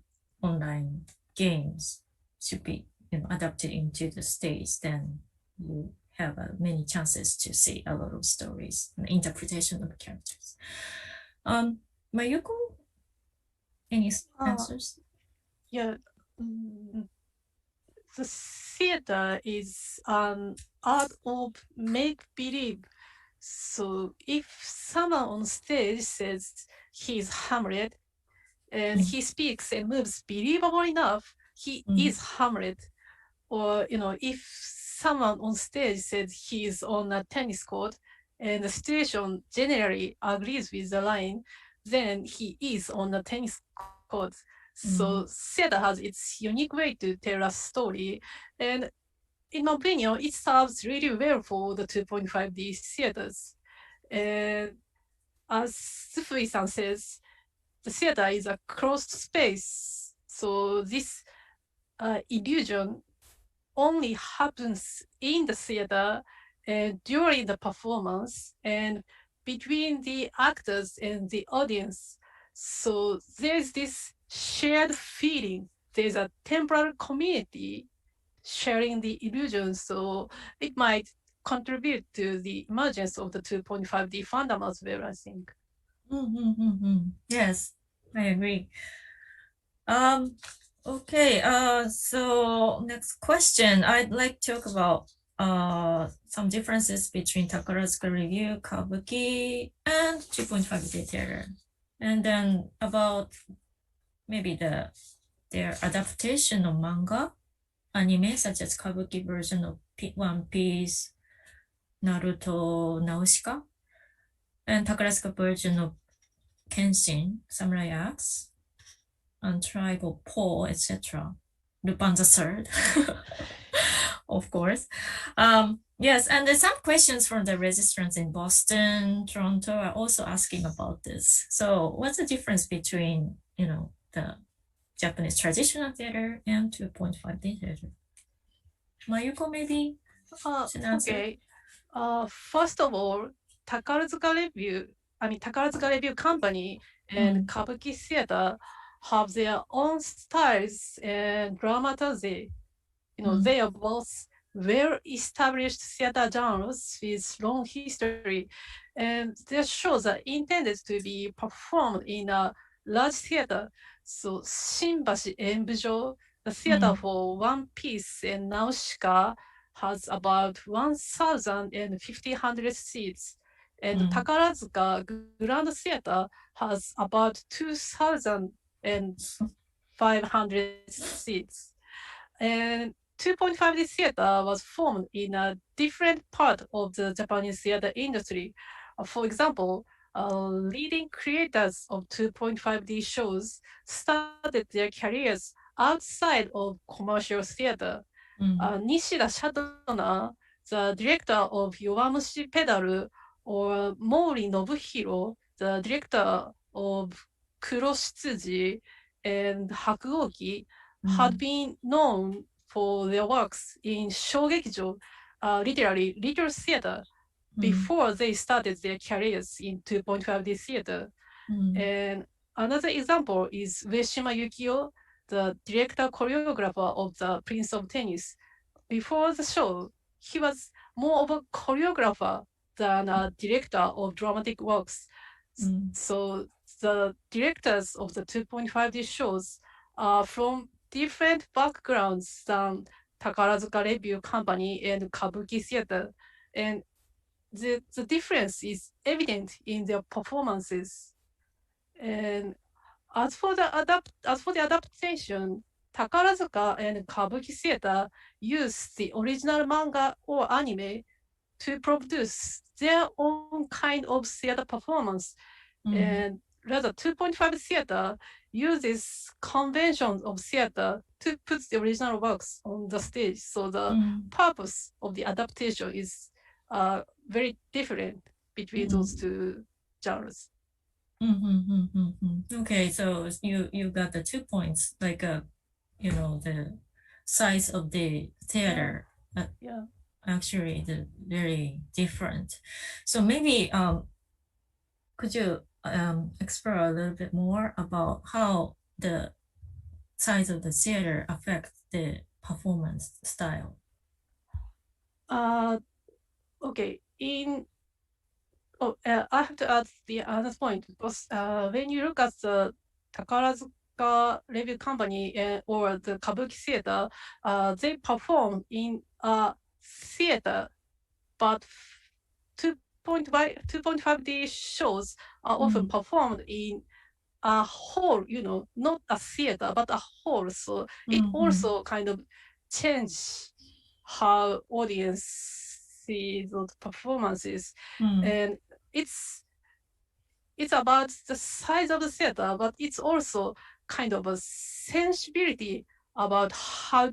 online games should be adapted into the stage. Then you have many chances to see a lot of stories and interpretation of characters. Mayuko, any answers? Yeah, the theater is an art of make-believe. So if someone on stage says he's Hamlet and he speaks and moves believable enough, he is Hamlet. Or, if someone on stage says he's on a tennis court and the situation generally agrees with the line, then he is on a tennis court. So theater has its unique way to tell a story. And in my opinion, it serves really well for the 2.5D theaters. And as Sufui-san says, the theater is a closed space. So this illusion only happens in the theater and during the performance and between the actors and the audience. So there's this shared feeling. There's a temporal community sharing the illusion. So it might contribute to the emergence of the 2.5D fandom as well, I think. Yes, I agree. Okay, so next question. I'd like to talk about some differences between Takarazuka Review, Kabuki, and 2.5D theater. And then about maybe their adaptation of manga, anime, such as Kabuki version of One Piece, Naruto, Nausicaa, and Takarazuka version of Kenshin, Samurai X, and Tribe of Paul, etc. Lupin the Third, of course. Yes, and there's some questions from the registrants in Boston, Toronto are also asking about this. So what's the difference between, the Japanese traditional theater and 2.5D theater? Mayuko, maybe? Okay. First of all, Takarazuka Review Company and Kabuki Theater have their own styles and dramaturgy. They are both well-established theater genres with long history, and their shows are intended to be performed in a large theater. So, Shinbashi Enbujo, the theater for One Piece and Nausicaa, has about 1,500 seats, and Takarazuka Grand Theater has about 2,500 seats. And 2.5D theater was formed in a different part of the Japanese theater industry. For example, leading creators of 2.5D shows started their careers outside of commercial theater. Nishida Shadona, the director of Yowamushi Pedal, or Mori Nobuhiro, the director of Kuroshitsuji and Hakuoki, had been known for their works in shogekijo, literally little theater, before they started their careers in 2.5D theater. And another example is Ueshima Yukio, the director choreographer of The Prince of Tennis. Before the show, he was more of a choreographer than a director of dramatic works. So the directors of the 2.5D shows are from different backgrounds than Takarazuka Review Company and Kabuki Theater. And the difference is evident in their performances. And as for the adaptation, Takarazuka and Kabuki Theater use the original manga or anime to produce their own kind of theater performance. And rather, 2.5 theater uses conventions of theater to put the original works on the stage. So the purpose of the adaptation is very different between those two genres. Okay, so you got the 2 points, like the size of the theater. Yeah. Actually, the very different. So maybe could you explore a little bit more about how the size of the theater affects the performance style? Okay. I have to add the other point because when you look at the Takarazuka Review Company or the Kabuki Theater, they perform in a theater, but 2.5D shows are often performed in a hall, not a theater, but a hall. So it also kind of changes how audience see those performances. And it's about the size of the theater, but it's also kind of a sensibility about how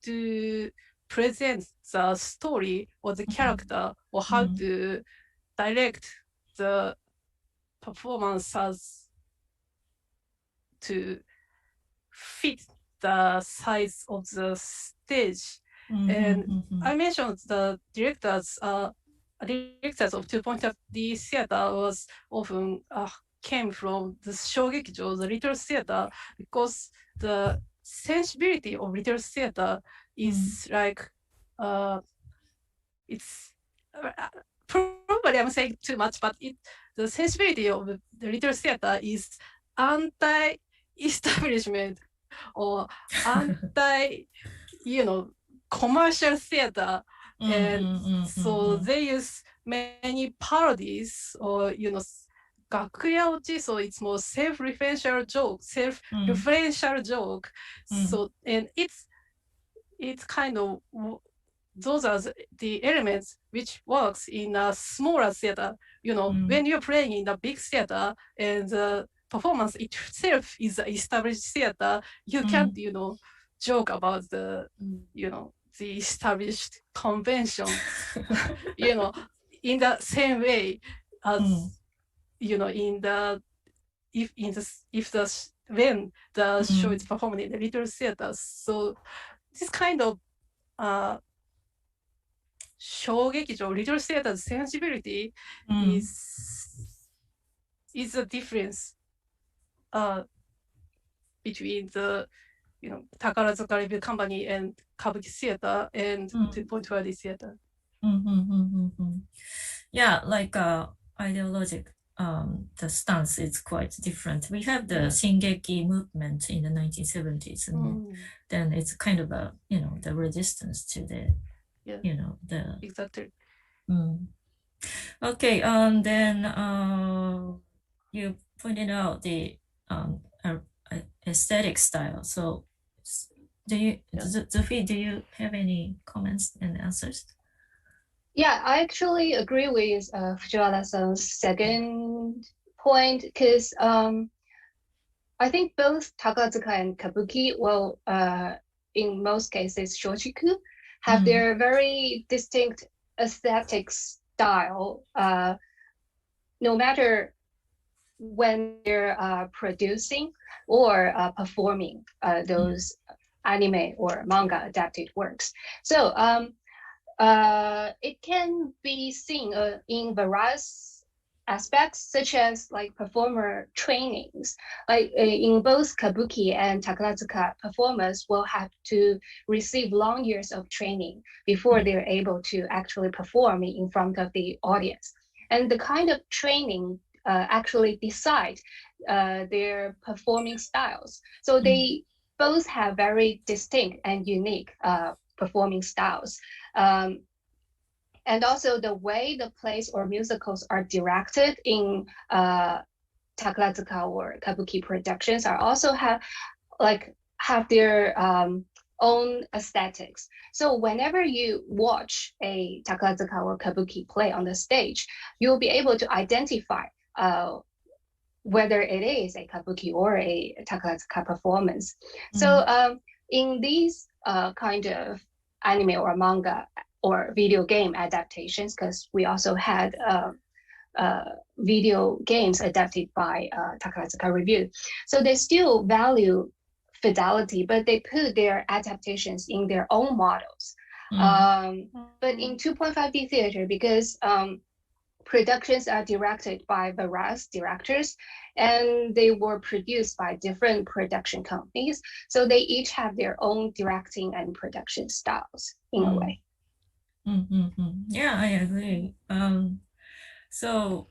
to present the story or the character, or how to direct the performances to fit the size of the stage. And I mentioned the directors of 2.5D theater was often came from the shogekijo, the little theater, because the sensibility of little theater is like it's probably I'm saying too much, but the sensibility of the little theater is anti-establishment or anti, commercial theater. And so they use many parodies or, gakuya-ochi, so it's more self-referential joke, So, and it's kind of, those are the elements which works in a smaller theater. When you're playing in the big theater and the performance itself is an established theater, you can't, joke about the, the established convention, in the same way as, in the, when the show is performed in the little theater. So this kind of, 小劇場 little theater's sensibility is a difference between the Takarazuka Review Company and Kabuki Theater and 2.5-D Theater. Yeah, like ideologic, the stance is quite different. We have the Shingeki movement in the 1970s, and then it's kind of a, the resistance to the, the... Exactly. Okay, then you pointed out the aesthetic style. So do you, Zufie, do you have any comments and answers? Yeah, I actually agree with Fujiwara-san's second point, because I think both Takarazuka and Kabuki, well, in most cases, Shochiku, have their very distinct aesthetic style, no matter when they're producing or performing those anime or manga adapted works. So it can be seen in various aspects, such as like performer trainings. Like in both Kabuki and Takarazuka, performers will have to receive long years of training before they're able to actually perform in front of the audience. And the kind of training actually decide their performing styles. So they both have very distinct and unique performing styles. And also the way the plays or musicals are directed in Takarazuka or Kabuki productions are also have their own aesthetics. So whenever you watch a Takarazuka or Kabuki play on the stage, you'll be able to identify whether it is a Kabuki or a Takarazuka performance. So in these kind of anime or manga or video game adaptations, because we also had video games adapted by Takarazuka Review. So they still value fidelity, but they put their adaptations in their own models. But in 2.5-D theater, because productions are directed by various directors and they were produced by different production companies, so they each have their own directing and production styles in a way. Yeah, I agree. So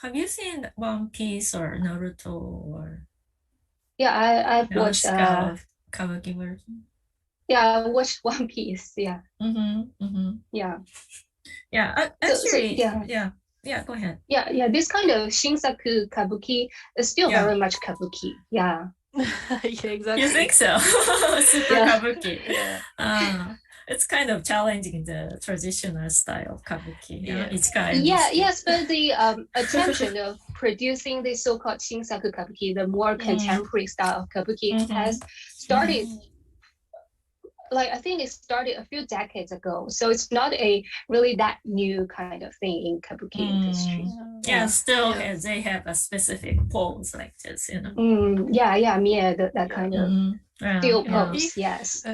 have you seen One Piece or Naruto or? Yeah, I've watched Kabuki version. Yeah, I watched One Piece. Yeah. Yeah. Yeah, actually, yeah, go ahead. Yeah, this kind of Shinsaku Kabuki is still very much Kabuki. Yeah. Yeah, exactly. You think so? Super Kabuki. Yeah. It's kind of challenging the traditional style of Kabuki. Yes, but the attention of producing the so-called Shinsaku Kabuki, the more contemporary style of Kabuki, has started. Like, I think it started a few decades ago, so it's not a really that new kind of thing in Kabuki industry. Yeah, still they have a specific pose like this, you know. That kind of still pose. Yes.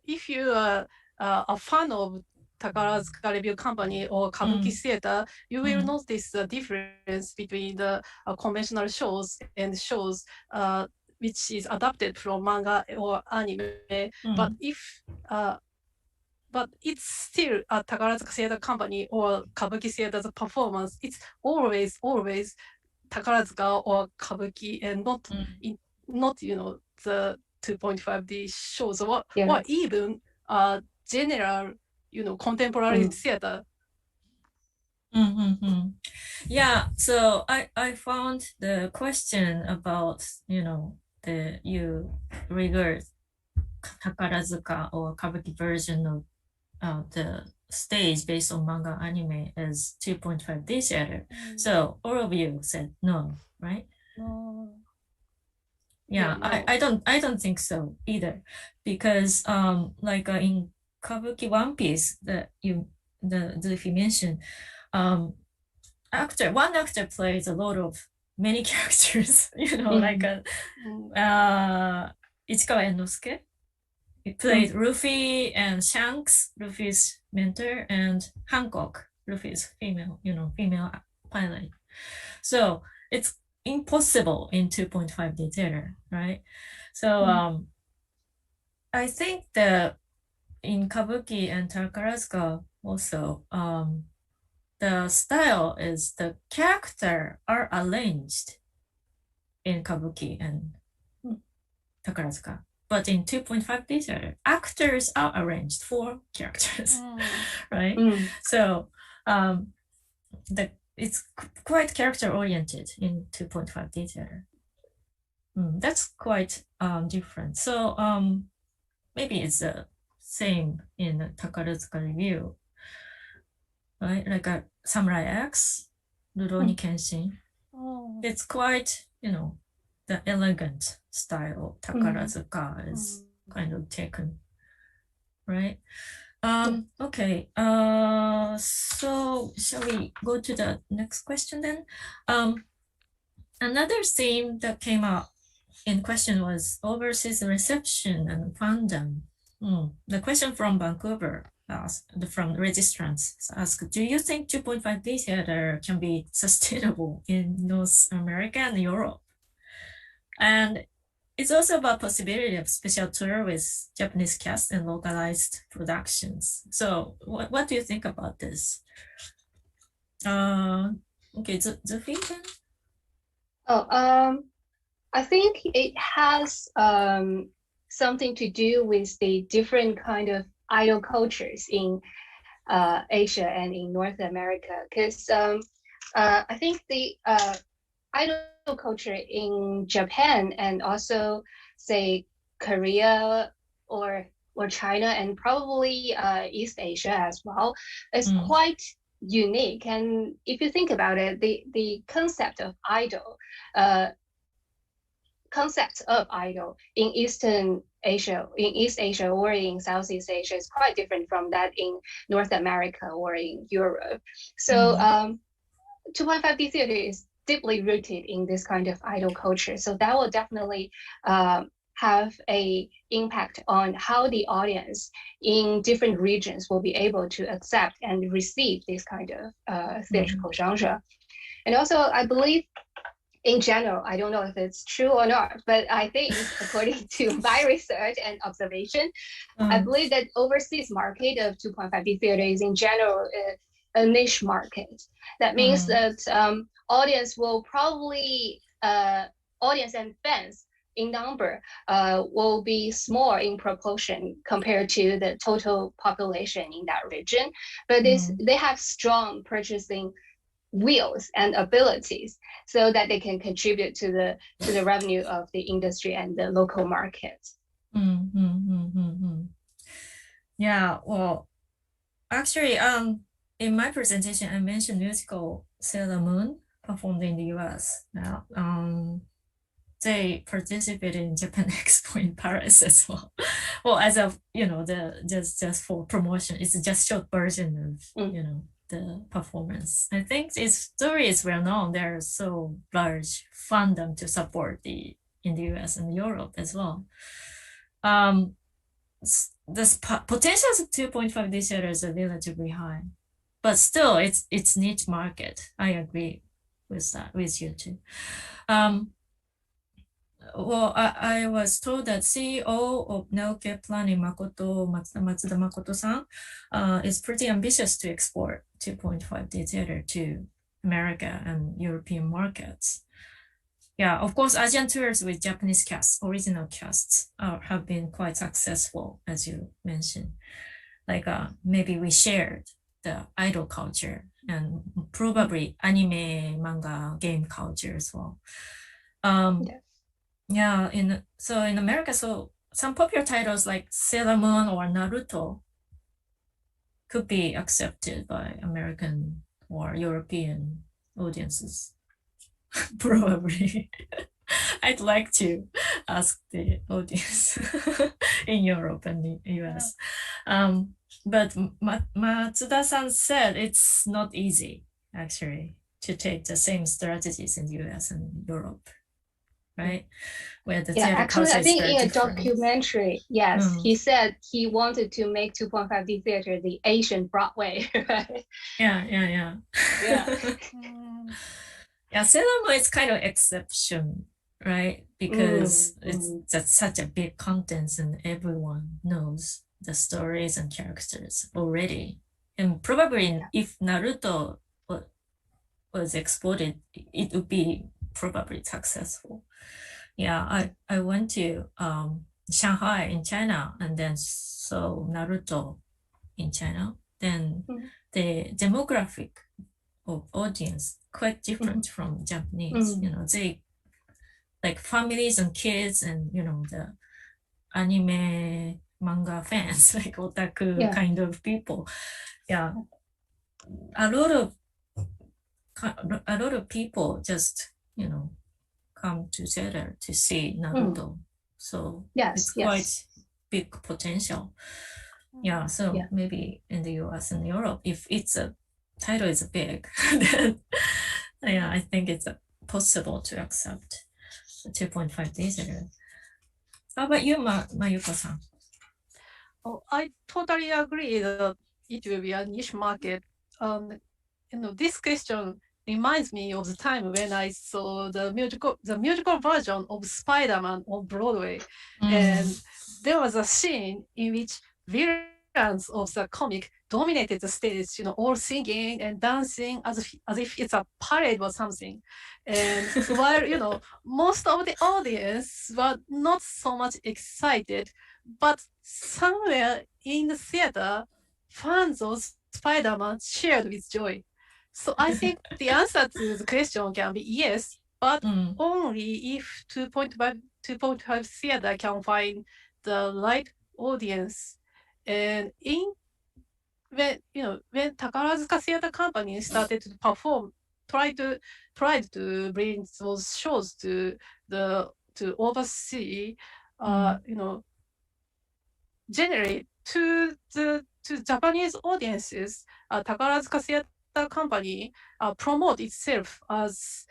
If you are a fan of Takarazuka Review Company or Kabuki Theater, you will notice the difference between the conventional shows and shows which is adapted from manga or anime. But if but it's still a Takarazuka Theater Company or Kabuki Theater's performance. It's always Takarazuka or Kabuki, and not the 2.5D shows or even general contemporary theater. Yeah, so I found the question about you regard Takarazuka or Kabuki version of the stage based on manga anime as 2.5D theater. So all of you said no, right? Yeah, no. I don't think so either, because like in Kabuki One Piece that you mentioned, one actor plays a lot of many characters, like Ichikawa Enosuke. He played Luffy and Shanks, Luffy's mentor, and Hancock, Luffy's female pilot. So it's impossible in 2.5D theater, right? So I think that in Kabuki and Takarazuka also, the style is the character are arranged in Kabuki and Takarazuka. But in 2.5D theater, actors are arranged for characters, right? So it's quite character oriented in 2.5D theater. That's quite different. So maybe it's the same in the Takarazuka review, right? Like a Samurai X, Rurouni Kenshin. It's quite, the elegant style Takarazuka is kind of taken, right? Okay, so shall we go to the next question then? Another theme that came up in question was overseas reception and fandom. The question from Vancouver, from registrants, asked, do you think 2.5D theater can be sustainable in North America and Europe? And it's also about possibility of special tour with Japanese cast and localized productions. So what do you think about this? Okay, Zufin then? I think it has something to do with the different kind of idol cultures in Asia and in North America, because I think the idol culture in Japan and also say Korea or China and probably East Asia as well is quite unique. And if you think about it, the concept of idol in East Asia or in Southeast Asia is quite different from that in North America or in Europe. So 2.5D theater is deeply rooted in this kind of idol culture. So that will definitely have a impact on how the audience in different regions will be able to accept and receive this kind of theatrical genre. And also, I believe in general, I don't know if it's true or not, but I think according to my research and observation, I believe that overseas market of 2.5D theater is in general a niche market. That means that audience will probably, audience and fans in number will be small in proportion compared to the total population in that region. But they have strong purchasing wills and abilities so that they can contribute to the revenue of the industry and the local market. Yeah, well, actually, in my presentation, I mentioned musical SailorMoon performed in the US. Now, they participated in Japan Expo in Paris as well. Well, as of just for promotion, it's just short version of the performance. I think this story is well known. There's so large fandom to support in the US and Europe as well. The potentials of 2.5D theaters are relatively high, but still it's niche market. I agree with that, with you too. Well, I was told that CEO of Naoke Planning, Matsuda Makoto-san, is pretty ambitious to export 2.5D theater to America and European markets. Yeah, of course, Asian tours with Japanese casts, original casts, have been quite successful, as you mentioned. Like maybe we shared the idol culture and probably anime, manga, game culture as well. Yes. Yeah, in America, so some popular titles like SailorMoon or Naruto could be accepted by American or European audiences. Probably. I'd like to ask the audience in Europe and the US. But Matsuda-san said it's not easy, actually, to take the same strategies in the US and Europe, right? Where the Yeah, theater actually, culture I is think very in a different. documentary, yes, Mm. he said he wanted to make 2.5D theater the Asian Broadway, right? Yeah. Yeah. Yeah, Sailor Moon is kind of exception, right? Because it's Mm. just such a big content and everyone knows the stories and characters already. And probably Yeah. if Naruto was exported, it would be probably successful. Yeah, I went to Shanghai in China and then saw Naruto in China. Then Mhm. the demographic of audience quite different from Japanese. You know, they like families and kids and the anime manga fans, like otaku Yeah. kind of people. Yeah, a lot of people just come together to see Naruto. So Yes, it's yes. quite big potential. Yeah, so Yeah. maybe in the US and Europe, if it's a title is big, then yeah, I think it's possible to accept the 2.5D theater. How about you, Mayuko-san? Oh, I totally agree that it will be a niche market. This question reminds me of the time when I saw the musical version of Spider-Man on Broadway, and there was a scene in which villains of the comic dominated the stage, all singing and dancing as if it's a parade or something. And while most of the audience were not so much excited, but somewhere in the theater, fans of Spider-Man cheered with joy. So I think the answer to the question can be yes, but only if 2.5 theater can find the right audience. And when Takarazuka Theater Company started to perform, tried to bring those shows to oversee, generally to Japanese audiences, Takarazuka Theater Company promote itself as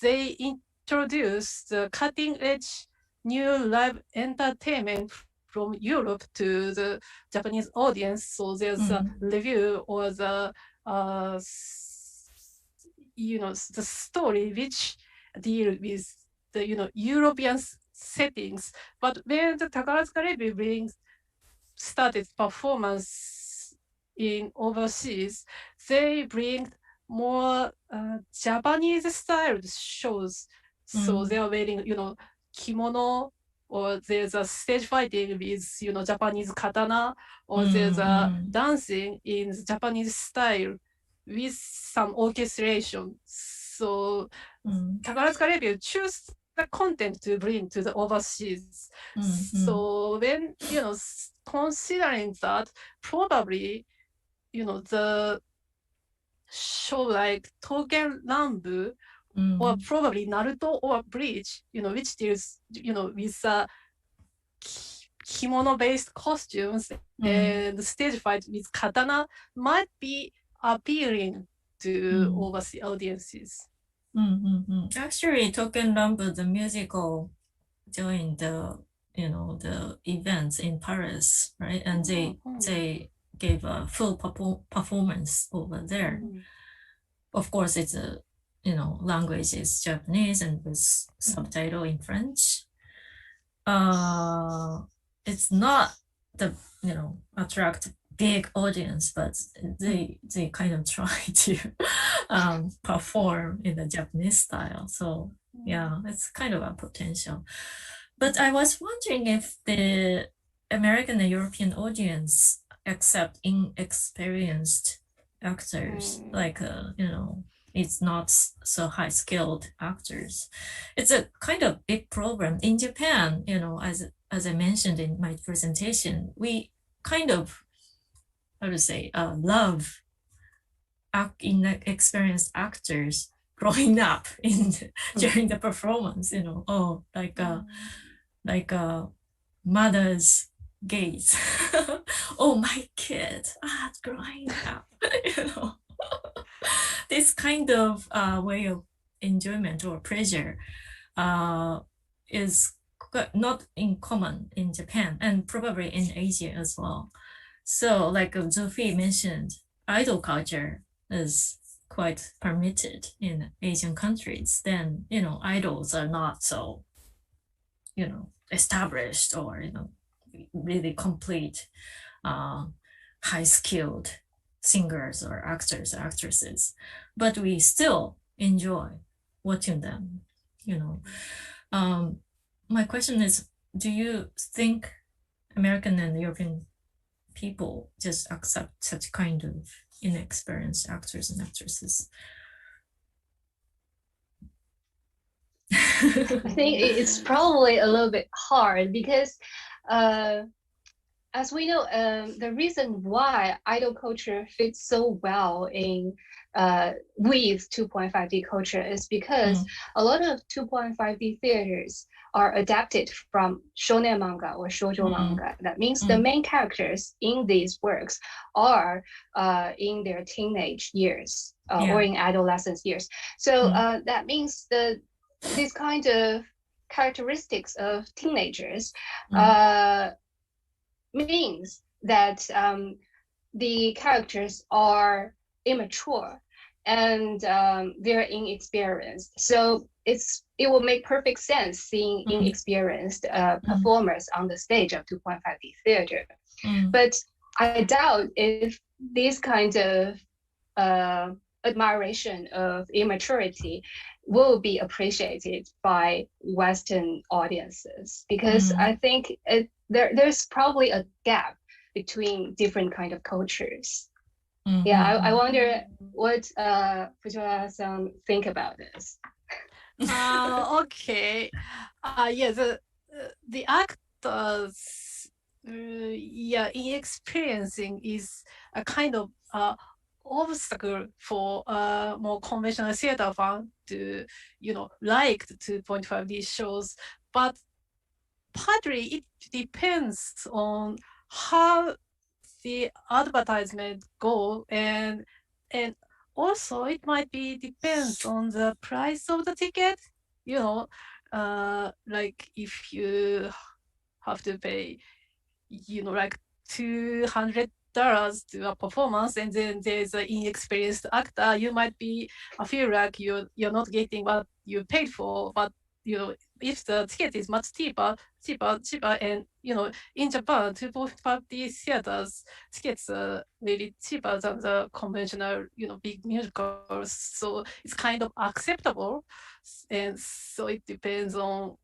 they introduce the cutting edge new live entertainment from Europe to the Japanese audience. So there's a review or the the story which deal with the European settings. But when the Takarazuka Review started performance in overseas, they bring more Japanese styled shows. So they are wearing, kimono, or there's a stage fighting with, Japanese katana, or there's a dancing in Japanese style with some orchestration. So Takarazuka Review choose the content to bring to the overseas. So when considering that, probably the show like Token Rambu or probably Naruto or Bleach, which deals with kimono based costumes and stage fight with katana might be appealing to overseas audiences. Actually, Token Rambu, the musical, joined the events in Paris, right? And they gave a full performance over there. Of course, it's language is Japanese and with subtitle in French. It's not the attract big audience, but they kind of try to perform in the Japanese style. So yeah, it's kind of a potential. But I was wondering if the American and European audience accept inexperienced actors, like it's not so high skilled actors. It's a kind of big problem in Japan. As I mentioned in my presentation, we kind of love inexperienced actors growing up during the performance. Like mother's gaze. Oh, my kid, growing up. This kind of way of enjoyment or pleasure is not in common in Japan and probably in Asia as well. So like Zofie mentioned, idol culture is quite permitted in Asian countries. Then, idols are not so, established or, really complete, high-skilled singers or actors or actresses, but we still enjoy watching them. My question is, do you think American and European people just accept such kind of inexperienced actors and actresses? I think it's probably a little bit hard because as we know, the reason why idol culture fits so well in with 2.5D culture is because a lot of 2.5D theaters are adapted from shonen manga or shoujo manga. That means the main characters in these works are in their teenage years or in adolescence years. So that means this kind of characteristics of teenagers means that the characters are immature and they're inexperienced. So it will make perfect sense seeing inexperienced performers on the stage of 2.5D theater. But I doubt if this kind of admiration of immaturity will be appreciated by Western audiences, because I think there's probably a gap between different kind of cultures. I wonder what Fujiwara-san think about this. Okay. The actors, inexperiencing is a kind of obstacle for more conventional theater fan to, like the 2.5D shows. But partly it depends on how the advertisement go, and also it might be depends on the price of the ticket. Like if you have to pay, like $200 to a performance, and then there's an inexperienced actor, you might feel like you're not getting what you paid for. But if the ticket is much cheaper, and in Japan, 2.5D theaters tickets are really cheaper than the conventional, big musicals. So it's kind of acceptable, and so it depends on,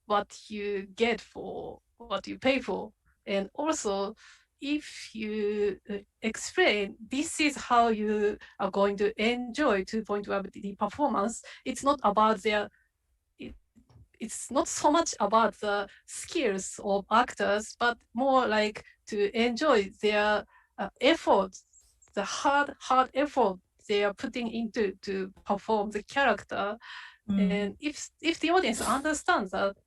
what you get for what you pay for. And also, if you explain this is how you are going to enjoy 2.5D performance, it's not about it's not so much about the skills of actors, but more like to enjoy their effort, the hard effort they are putting into to perform the character. And if the audience understands that,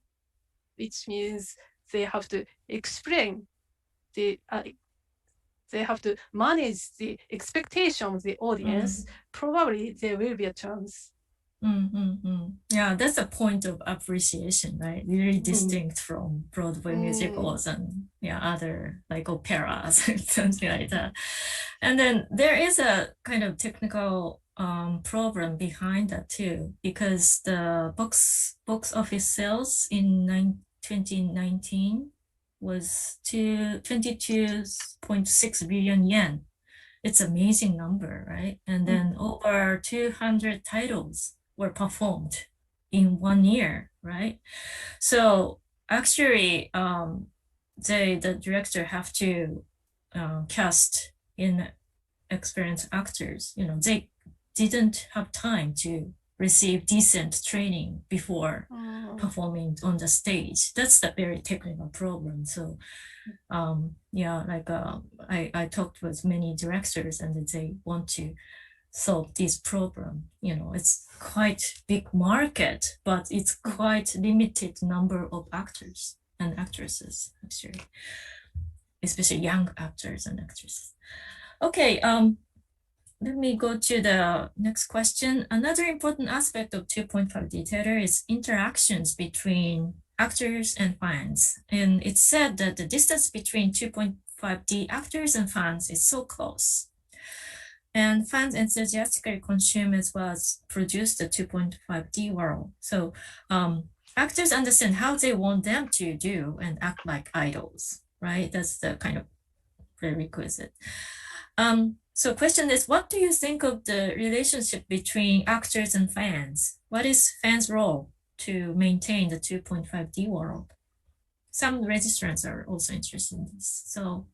which means they have to explain they have to manage the expectation of the audience, probably there will be a chance. Yeah, that's a point of appreciation, right? Really distinct from Broadway musicals and other like operas and something like that. And then there is a kind of technical problem behind that too, because the box office sales in 2019 was 22.6 billion yen. It's an amazing number, right? And then over 200 titles were performed in 1 year, right? So actually, the director have to cast inexperienced actors. They didn't have time to receive decent training before performing on the stage. That's the very technical problem. So I talked with many directors and they want to solve this problem. It's quite big market, but it's quite limited number of actors and actresses, actually, especially young actors and actresses. Okay, let me go to the next question. Another important aspect of 2.5D theater is interactions between actors and fans. And it's said that the distance between 2.5D actors and fans is so close. And fans enthusiastically consume as well as produce the 2.5D world. So actors understand how they want them to do and act like idols, right? That's the kind of prerequisite. So question is, what do you think of the relationship between actors and fans? What is fans' role to maintain the 2.5D world? Some registrants are also interested in this. So,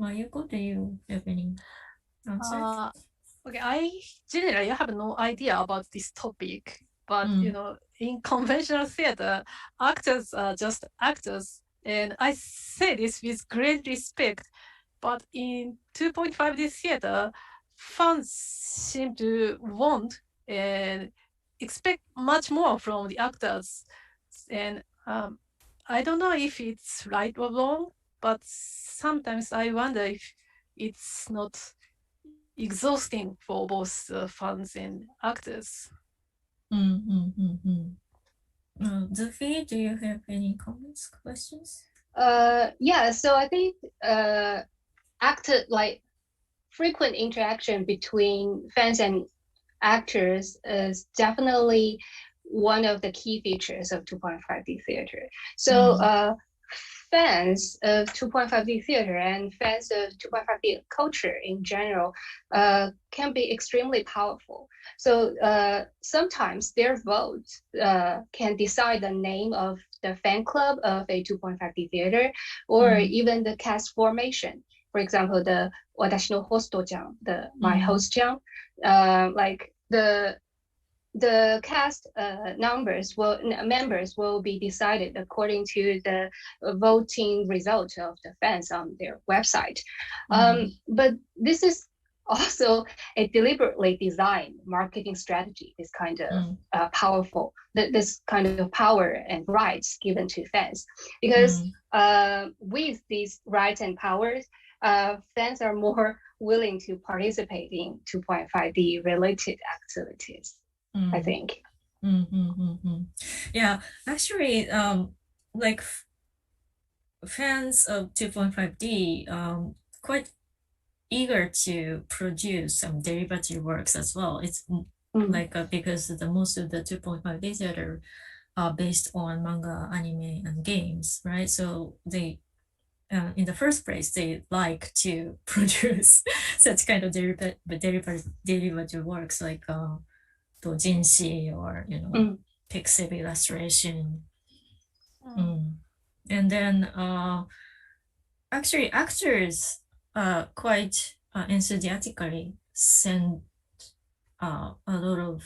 Mayuko, do you have any answer? Okay, I generally have no idea about this topic, but in conventional theater, actors are just actors, and I say this with great respect. But in 2.5D theater, fans seem to want and expect much more from the actors, and I don't know if it's right or wrong, but sometimes I wonder if it's not exhausting for both fans and actors. Zufi, do you have any comments, questions? Yeah, so I think frequent interaction between fans and actors is definitely one of the key features of 2.5D theater. So fans of 2.5D theater and fans of 2.5D culture in general can be extremely powerful. So sometimes their vote can decide the name of the fan club of a 2.5D theater, or even the cast formation. For example, the watashi no hosto-chan, my host-chan, like the cast members will be decided according to the voting result of the fans on their website. But this is also a deliberately designed marketing strategy, this kind of powerful, this kind of power and rights given to fans. Because with these rights and powers, fans are more willing to participate in 2.5D related activities, I think. Yeah, actually, like fans of 2.5D quite eager to produce some derivative works as well. It's like because most of the 2.5D theater are based on manga, anime, and games, right? So they in the first place, they like to produce such kind of derivative works like doujinshi or pixel illustration. And then actually actors quite enthusiastically send a lot of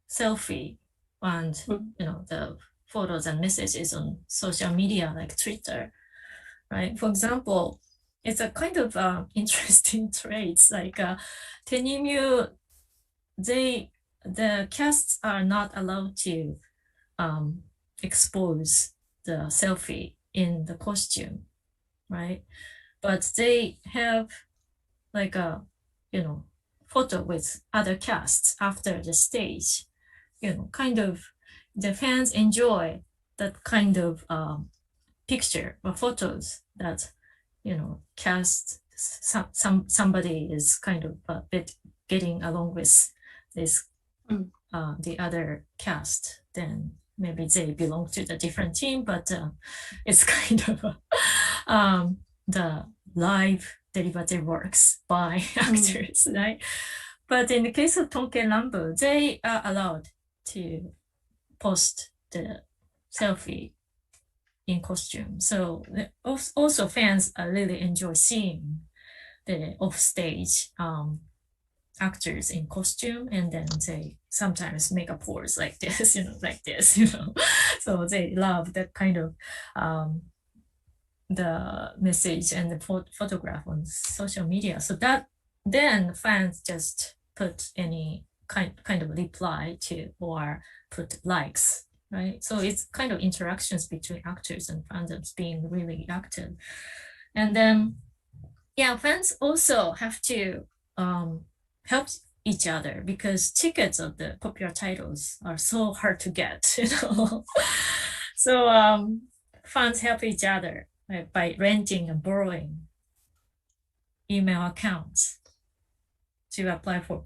selfie and the photos and messages on social media like Twitter, right? For example, it's a kind of interesting traits like Tenimyu, the casts are not allowed to expose the selfie in the costume, right? But they have like a photo with other casts after the stage. Kind of the fans enjoy that kind of picture or photos that cast somebody is kind of a bit getting along with this the other cast, then maybe they belong to the different team, but it's kind of the live derivative works by actors, right? But in the case of Tonken Rambo, they are allowed to post the selfie in costume. So also fans really enjoy seeing the offstage actors in costume, and then they sometimes make a pose like this, like this, So they love that kind of the message and the photograph on social media. So that then fans just put any kind of reply to or put likes, right? So it's kind of interactions between actors and fandoms being really active. And then, yeah, fans also have to help each other because tickets of the popular titles are so hard to get, So fans help each other by renting and borrowing email accounts to apply for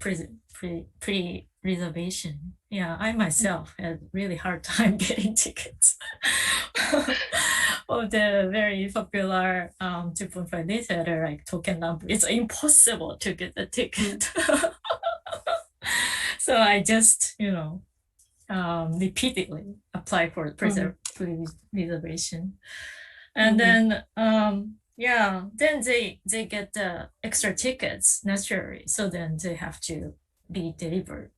pre-reservation. Yeah, I myself had really hard time getting tickets of the very popular 2.5-D theater like Token Rambo. It's impossible to get the ticket. So I just, repeatedly apply for pre-reservation. And then, then they get the extra tickets naturally. So then they have to be delivered,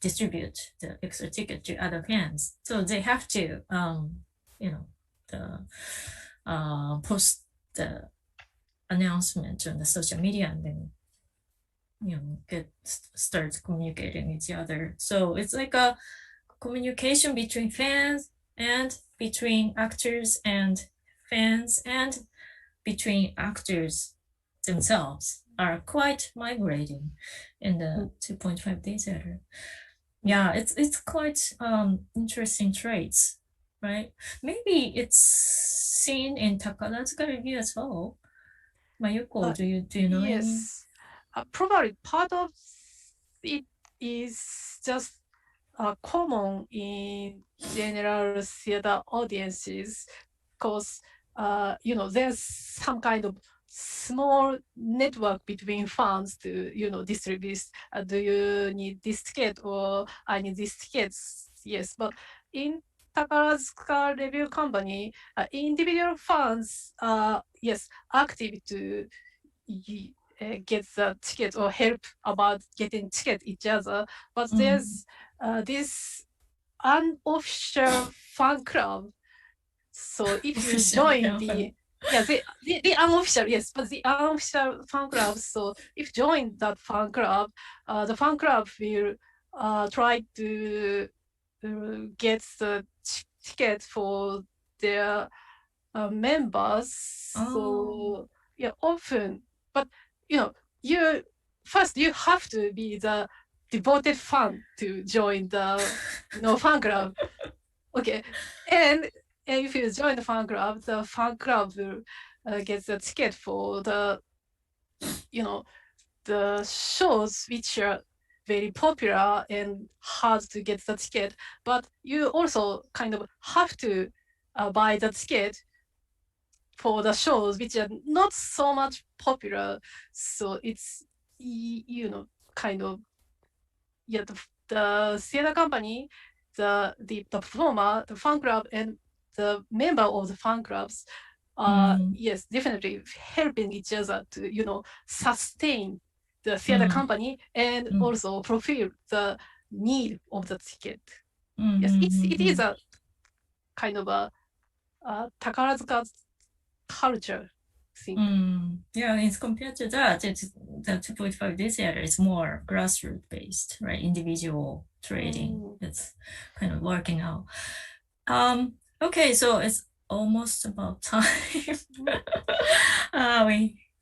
distribute the extra ticket to other fans. So they have to, post the announcement on the social media and then, start communicating with each other. So it's like a communication between fans and between actors and fans and between actors themselves are quite migrating in the 2.5-D theater. Yeah, it's quite interesting traits, right? Maybe it's seen in Takarazuka review as well. Mayuko, do you know any? Yes, probably part of it is just common in general theater audiences because there's some kind of small network between fans to distribute. Do you need this ticket or I need this ticket? Yes, but in Takarazuka Review Company, individual fans are active to get the ticket or help about getting ticket each other. But there's this unofficial fan club. So if you join the unofficial, yes, but the unofficial fan club. So if you join that fan club, the fan club will try to get the ticket for their members. So often, but you have to be the devoted fan to join the fan club. Okay, and if you join the fan club will get the ticket for the the shows which are very popular and hard to get the ticket, but you also kind of have to buy the ticket for the shows which are not so much popular. So it's kind of the theater company, the performer, the fan club, and the member of the fan clubs yes, definitely helping each other to sustain the theater company and also fulfill the need of the ticket. Yes, it is a kind of a Takarazuka culture thing. Yeah, it's compared to that, it's the 2.5-D theater is more grassroots based, right? Individual trading. It's kind of working out. Okay, so it's almost about time.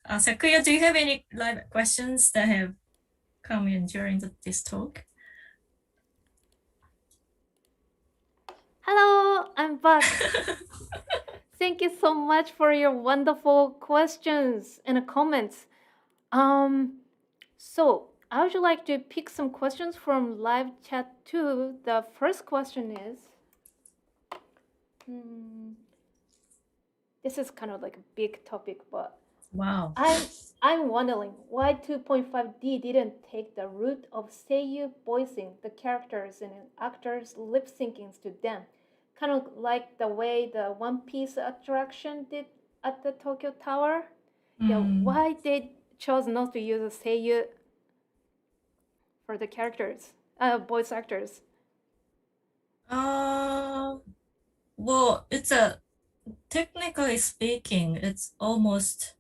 Sakuya, do you have any live questions that have come in during this talk? Hello, I'm back. Thank you so much for your wonderful questions and comments. So I would like to pick some questions from live chat too. The first question is, this is kind of like a big topic, but Wow. I'm wondering why 2.5D didn't take the route of seiyuu voicing the characters and actors lip syncing to them, kind of like the way the One Piece attraction did at the Tokyo Tower. Yeah, why they chose not to use a seiyuu for the characters, voice actors? Well, technically speaking, it's almost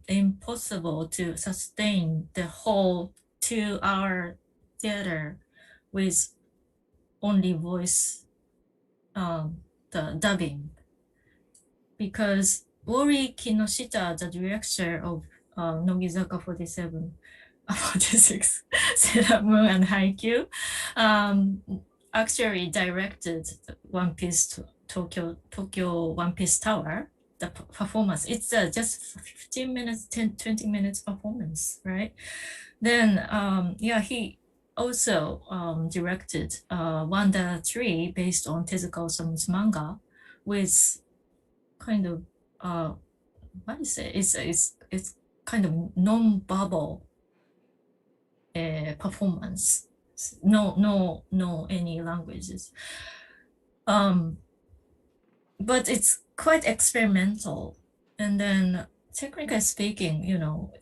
impossible to sustain the whole 2 hour theater with only voice, the dubbing, because Ori Kinoshita, the director of Nogizaka 47, 46, Sailor Moon, and Haikyuu, actually directed One Piece Tokyo One Piece Tower, the performance. It's just 15 minutes, 20 minutes performance, right? Then, he also directed Wanda 3 based on Tezuka Osamu's manga with kind of, what do you say? It's kind of non-verbal performance. No any languages. But it's quite experimental. And then technically speaking,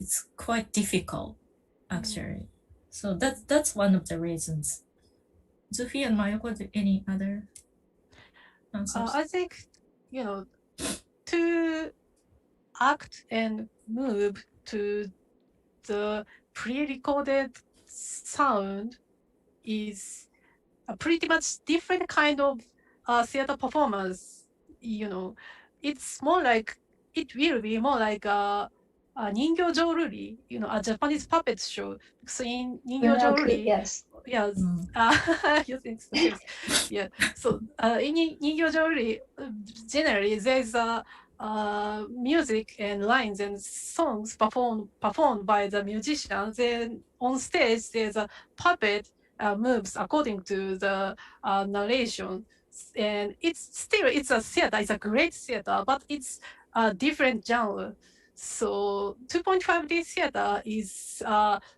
it's quite difficult actually. So that's one of the reasons. Sophie and Mayoko, any other answers? I think, to act and move to the pre-recorded sound is a pretty much different kind of theater performance. It's more like, it will be more like a Ningyo Joruri, a Japanese puppet show. So in Ningyo Joruri, Yes. yes, yes, it's the case. Yeah. So in Ningyo Joruri, generally there's music and lines and songs performed by the musicians. Then on stage there's a puppet moves according to the narration, and it's a theater. It's a great theater, but it's a different genre. So 2.5D theater is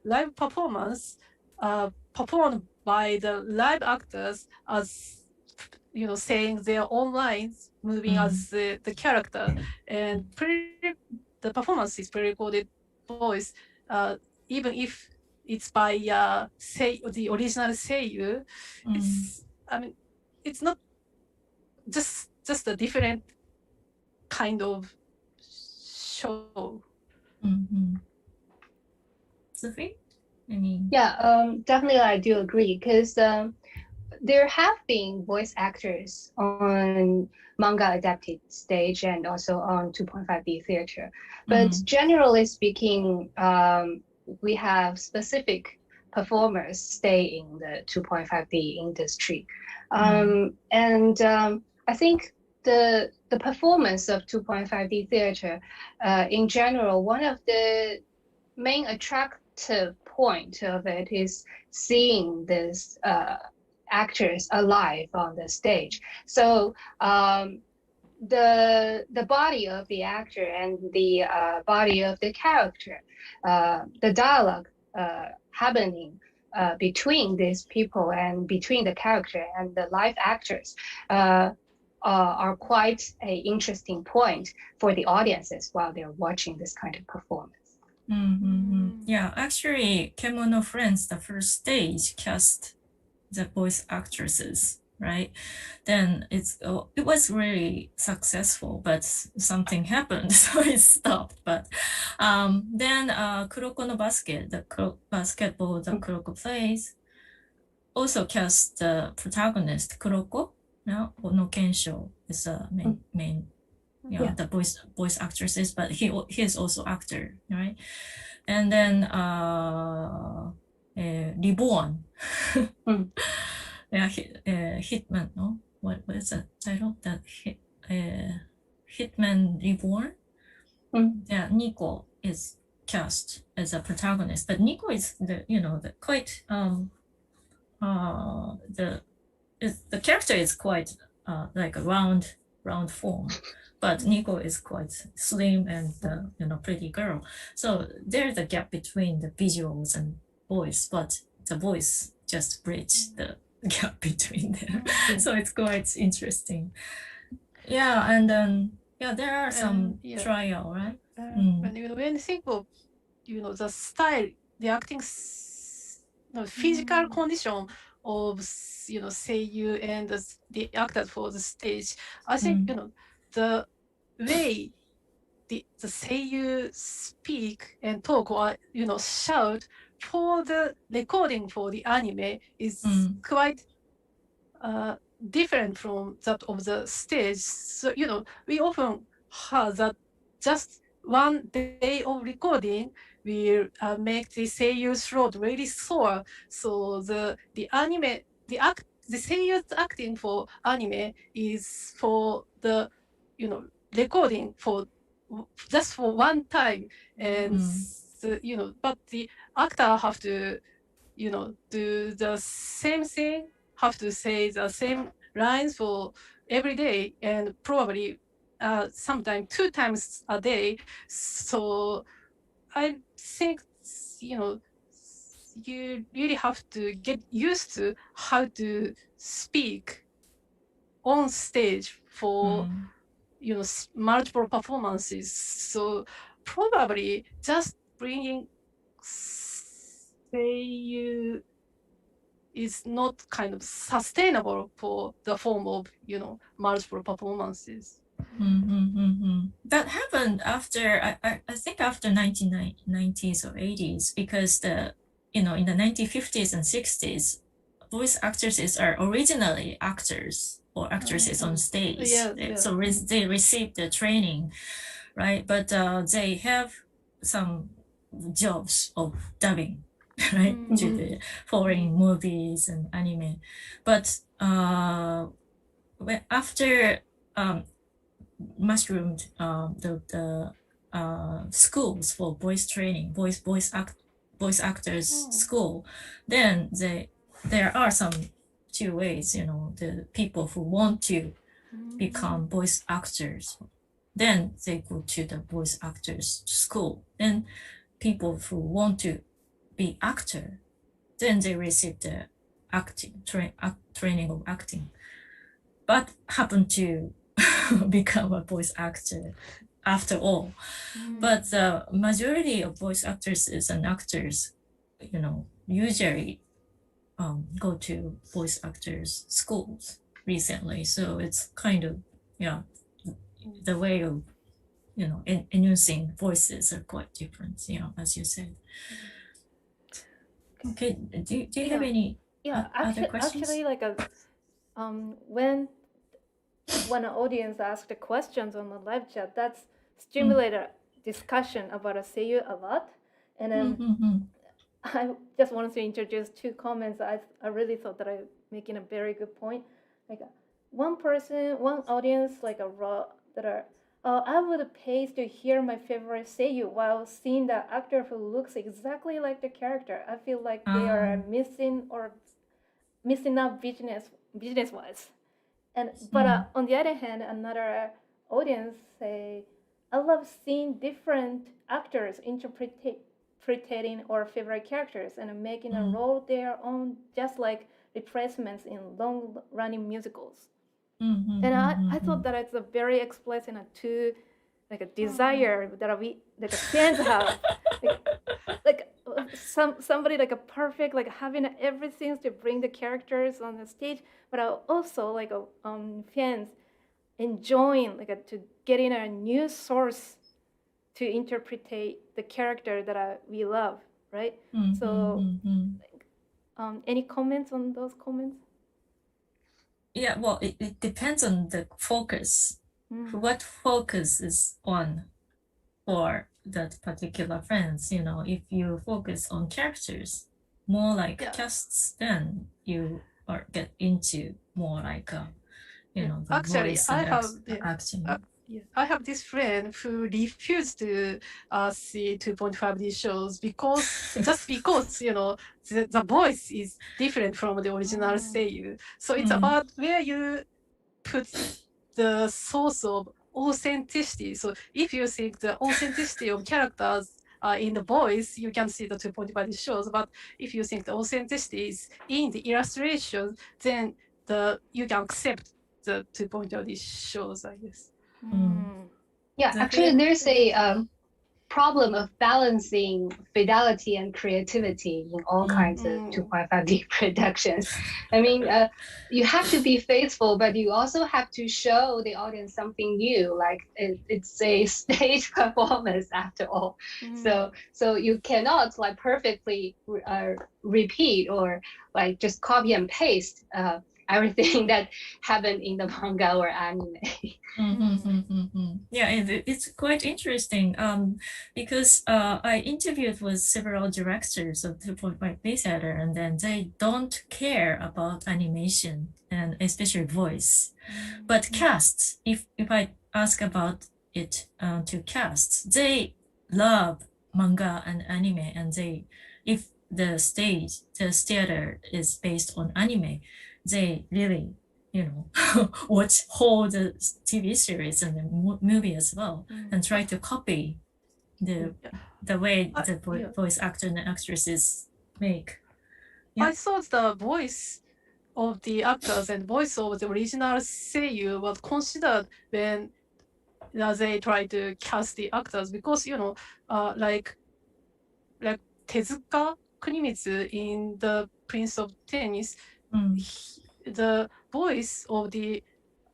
live performance performed by the live actors as saying their own lines, moving as the character, and the performance is pre-recorded voice, even if it's by the original seiyuu. It's not just a different kind of show. Sophie? Any? Yeah, definitely I do agree, because there have been voice actors on manga adapted stage and also on 2.5D theater. But generally speaking, we have specific performers stay in the 2.5D industry. And I think the performance of 2.5D theater, in general, one of the main attractive point of it is seeing this actors alive on the stage. So the body of the actor and the body of the character, the dialogue happening between these people and between the character and the live actors are quite an interesting point for the audiences while they're watching this kind of performance. Yeah, actually, Kemono Friends, the first stage, cast the voice actresses, right? Then it was really successful, but something happened, so it stopped. But then Kuroko no Basket, the basketball that Kuroko plays, also cast the protagonist Kuroko. No Kensho is a main. The voice actresses, but he is also actor, right? And then Reborn, Hitman. No, what is the title? That Hitman Reborn. Yeah, Nico is cast as a protagonist, but Nico is the quite the character is quite like a round form, but Nico is quite slim and pretty girl. So there's a gap between the visuals and voice, but the voice just bridge the gap between them. So it's quite interesting. Yeah, and then there are some trial, right? When you think of the style, the acting, physical condition of seiyu and the actors for the stage, I think the way the seiyu speak and talk or shout for the recording for the anime is quite different from that of the stage. So we often have that just one day of recording will make the seiyu's throat really sore. So the anime, the seiyu's acting for anime is for the recording for just for one time, and but the actor have to do the same thing, have to say the same lines for every day, and probably sometimes 2 times a day. So I think you really have to get used to how to speak on stage for multiple performances. So probably just bringing seiyu is not kind of sustainable for the form of multiple performances. That happened after I think after 1990s or 80s, because in the 1950s and 60s, voice actresses are originally actors or actresses on stage. So they received the training, right? But they have some jobs of dubbing, right, to the foreign movies and anime. But after mushroomed the schools for voice training, voice actors school, then there are some 2 ways. The people who want to become voice actors, then they go to the voice actors school. Then people who want to be actor, then they receive the acting training of acting, but happen to become a voice actor after all. But the majority of voice actresses and actors, usually go to voice actors schools recently. So it's kind of the way of enhancing voices are quite different, as you said. Okay, do you have any other questions? Actually, like when an audience asks the questions on the live chat, that's stimulated discussion about a seiyu a lot. And then I just wanted to introduce 2 comments. I really thought that I'm making a very good point. Like one audience, like I would pay to hear my favorite seiyu while seeing the actor who looks exactly like the character. I feel like they are missing out business wise. But on the other hand, another audience say, I love seeing different actors interpreting our favorite characters and making a role their own, just like replacements in long-running musicals. And I thought that it's a very explicit to like a desire that we like fans have, like somebody like a perfect, like having everything to bring the characters on the stage, but also like fans enjoying like to getting a new source to interpret the character that we love, right? So any comments on those comments? Yeah, well, it depends on the focus. What focus is on for that particular fans? If you focus on characters, more like casts, then you get into more like the Actually, voice I and have acting. Yeah. I have this friend who refused to see 2.5D shows just because, the voice is different from the original seiyu. So it's about where you put the source of authenticity. So if you think the authenticity of characters are in the voice, you can see the 2.5D shows. But if you think the authenticity is in the illustration, then you can accept the 2.5D shows, I guess. Yeah, actually, there's a problem of balancing fidelity and creativity in all kinds of 2.5D productions. I mean, you have to be faithful, but you also have to show the audience something new. Like it's a stage performance after all. So you cannot like perfectly repeat or like just copy and paste everything that happened in the manga or anime. Yeah, and it's quite interesting because I interviewed with several directors of 2.5D theater, and then they don't care about animation and especially voice. But casts, if I ask about it to casts, they love manga and anime, and if the theater is based on anime, they really watch whole the TV series and the movie as well, and try to copy the way the voice actor and actresses make. I thought the voice of the actors and voice of the original seiyu was considered when they try to cast the actors, because like Tezuka Kunimitsu in The Prince of Tennis, the voice of the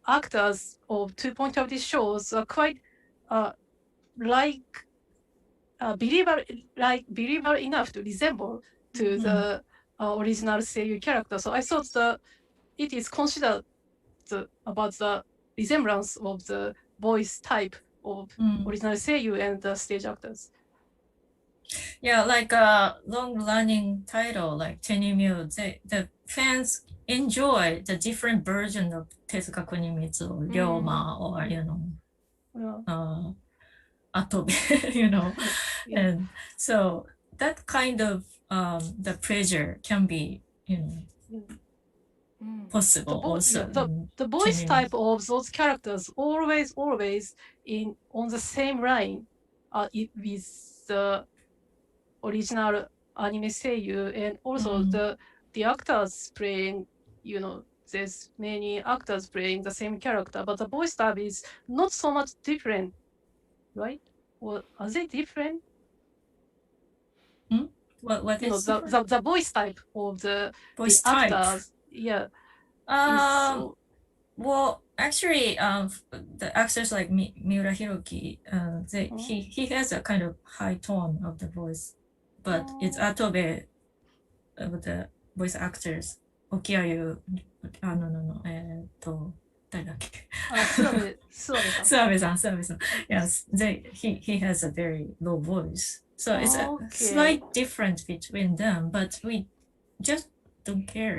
actors of 2.5D shows are quite believable enough to resemble to the original seiyu character. So I thought that it is considered about the resemblance of the voice type of original seiyu and the stage actors. Yeah, like a long-running title like Tenimyu, the fans enjoy the different version of Tezuka Kunimitsu or Ryoma or Atobe, and so that kind of the pleasure can be possible also. The voice type of those characters always on the same line with the original anime seiyu, and also the actors playing, there's many actors playing the same character, but the voice type is not so much different, right? Or are they different? What is the voice type of the actors? Yeah. Well, actually, the actors like Miura Hiroki, he has a kind of high tone of the voice, but it's Atobe of the voice actors. Okiayu, no, 誰だっけ? 諏訪部さん. Yes, he has a very low voice. So it's a slight difference between them, but we just don't care,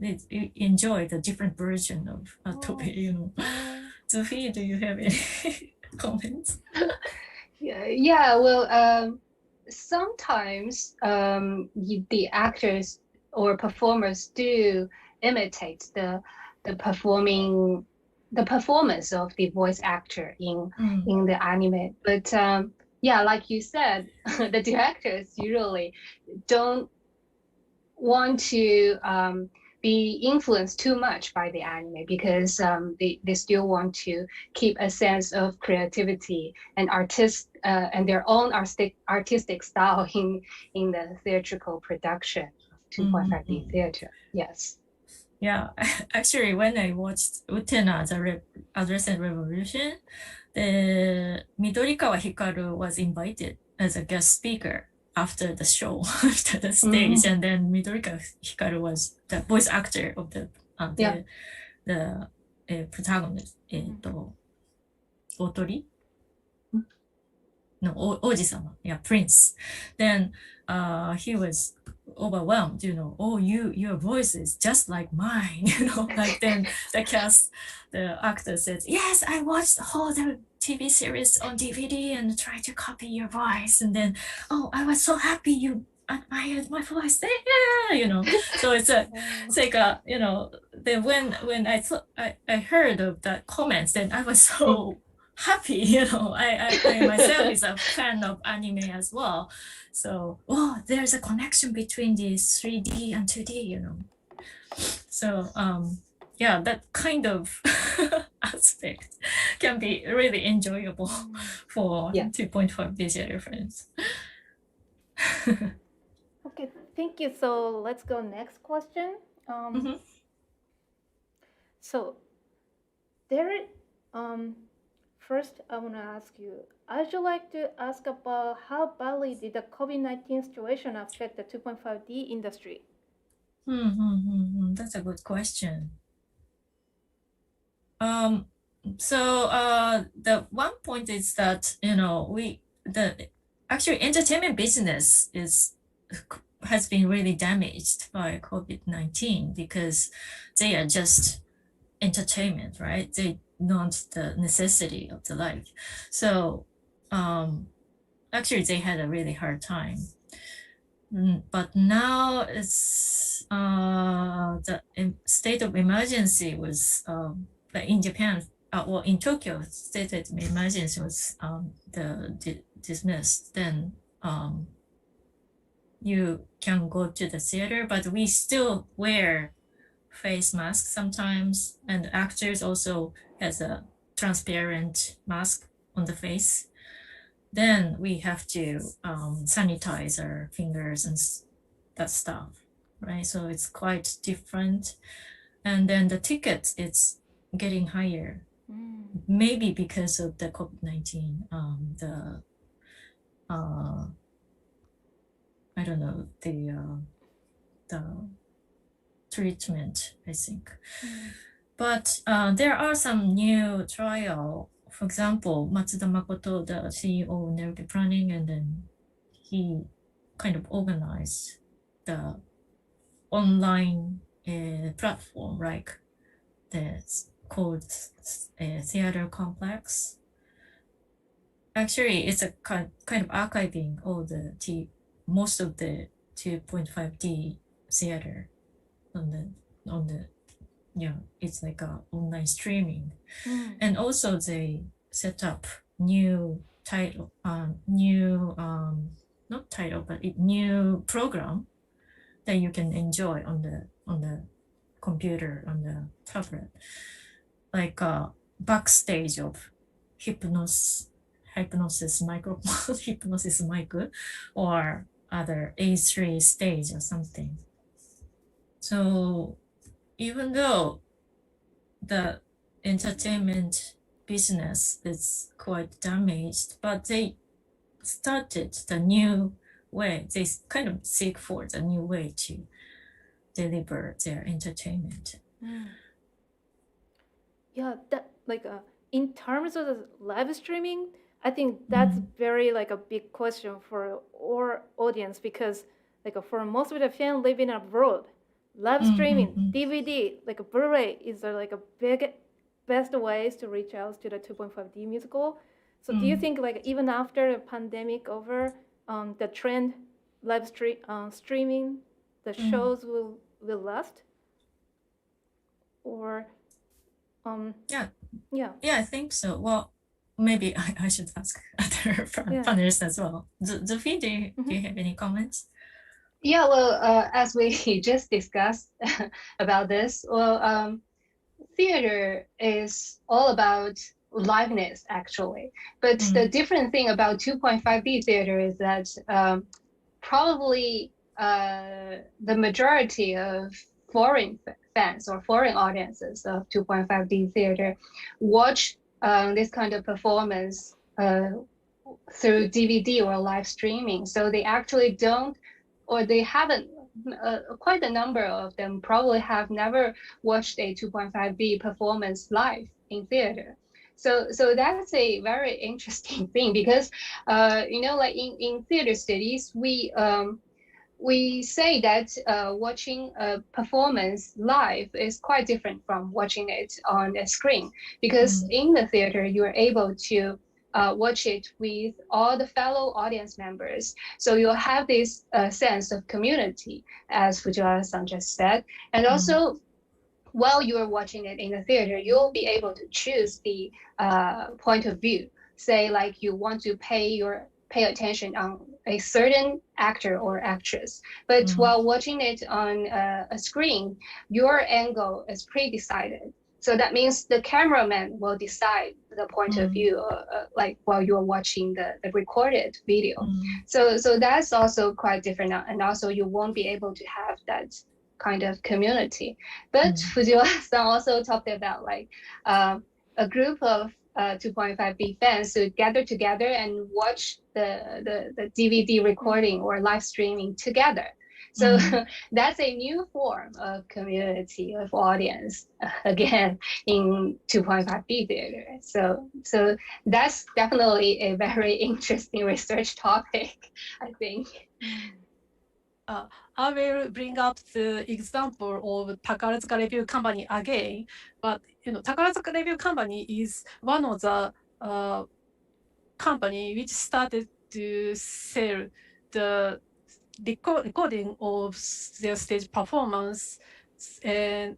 we enjoy the different version of Atobe, Sophie, do you have any comments? Yeah, well, sometimes the actors or performers do imitate the performance of the voice actor in the anime, but yeah, like you said, the directors usually don't want to be influenced too much by the anime, because they still want to keep a sense of creativity and and their own artistic style in the theatrical production of 2.5D theater. Yes. Yeah, actually, when I watched Utena, the Adolescent Revolution, the Midorikawa Hikaru was invited as a guest speaker after the show, after the stage, and then Midorikawa Hikaru was the voice actor of the protagonist, Otori? No, Oji-sama, yeah, Prince. Then he was overwhelmed, oh, your voice is just like mine, like then the actor says, yes, I watched the TV series on DVD and tried to copy your voice, and then, oh, I was so happy you admired my voice. Yeah, so it's like then when I heard of that comments, then I was so happy, I myself is a fan of anime as well. So, there's a connection between the 3D and 2D, So, yeah, that kind of aspect can be really enjoyable for 2.5D theater friends. Okay, thank you. So let's go next question. So there, first I want to ask you, I'd like to ask about how badly did the COVID-19 situation affect the 2.5D industry? That's a good question. So the one point is that, actually entertainment business has been really damaged by COVID-19 because they are just entertainment, right? They not the necessity of the life. So actually they had a really hard time. But now it's the state of emergency was in Japan, well, in Tokyo, state of emergency was dismissed. Then you can go to the theater, but we still wear face masks sometimes, and actors also has a transparent mask on the face. Then we have to sanitize our fingers and that stuff, right? So it's quite different. And then the tickets, it's getting higher, maybe because of the COVID-19, I don't know, the treatment, I think. But there are some new trial. For example, Matsuda Makoto, the CEO of Narrative Planning, and then he kind of organized the online platform, like that's called Theater Complex. Actually, it's a kind of archiving all most of the 2.5D theater on the it's like a online streaming. And also they set up new title, not title, but new program that you can enjoy on the computer, on the tablet, like backstage of hypnosis microphone, hypnosis mic, or other A3 stage or something. So even though the entertainment business is quite damaged, but they started the new way. They kind of seek for the new way to deliver their entertainment. Yeah, that in terms of the live streaming, I think that's very a big question for our audience, because for most of the fans living abroad, live streaming, DVD, Blu-ray is a best ways to reach out to the 2.5D musical. So do you think even after the pandemic over, the trend live streaming, the shows will last? Or yeah, I think so. Well, maybe I should ask other panelists as well. Zofie, do you have any comments? Yeah, well, as we just discussed about this, well, theater is all about liveness, actually. But the different thing about 2.5D theater is that probably the majority of foreign fans or foreign audiences of 2.5D theater watch this kind of performance through DVD or live streaming. So they actually don't, or they haven't, quite a number of them probably have never watched a 2.5D performance live in theater. So that's a very interesting thing, because like in theater studies, we say that watching a performance live is quite different from watching it on a screen, because in the theater you are able to watch it with all the fellow audience members. So you'll have this sense of community, as Fujiwara-san just said. And also, while you are watching it in the theater, you'll be able to choose the point of view. Say, like, you want to pay attention on a certain actor or actress. But while watching it on a screen, your angle is pre-decided. So that means the cameraman will decide the point of view, like while you're watching the recorded video. So that's also quite different. And also you won't be able to have that kind of community. But Fujiwara-san also talked about like a group of 2.5D fans who gather together and watch the DVD recording or live streaming together. So that's a new form of community of audience, again, in 2.5D theater. So that's definitely a very interesting research topic, I think. I will bring up the example of Takaratsuka Review Company again, but Takaratsuka Review Company is one of the company which started to sell the recording of their stage performance, and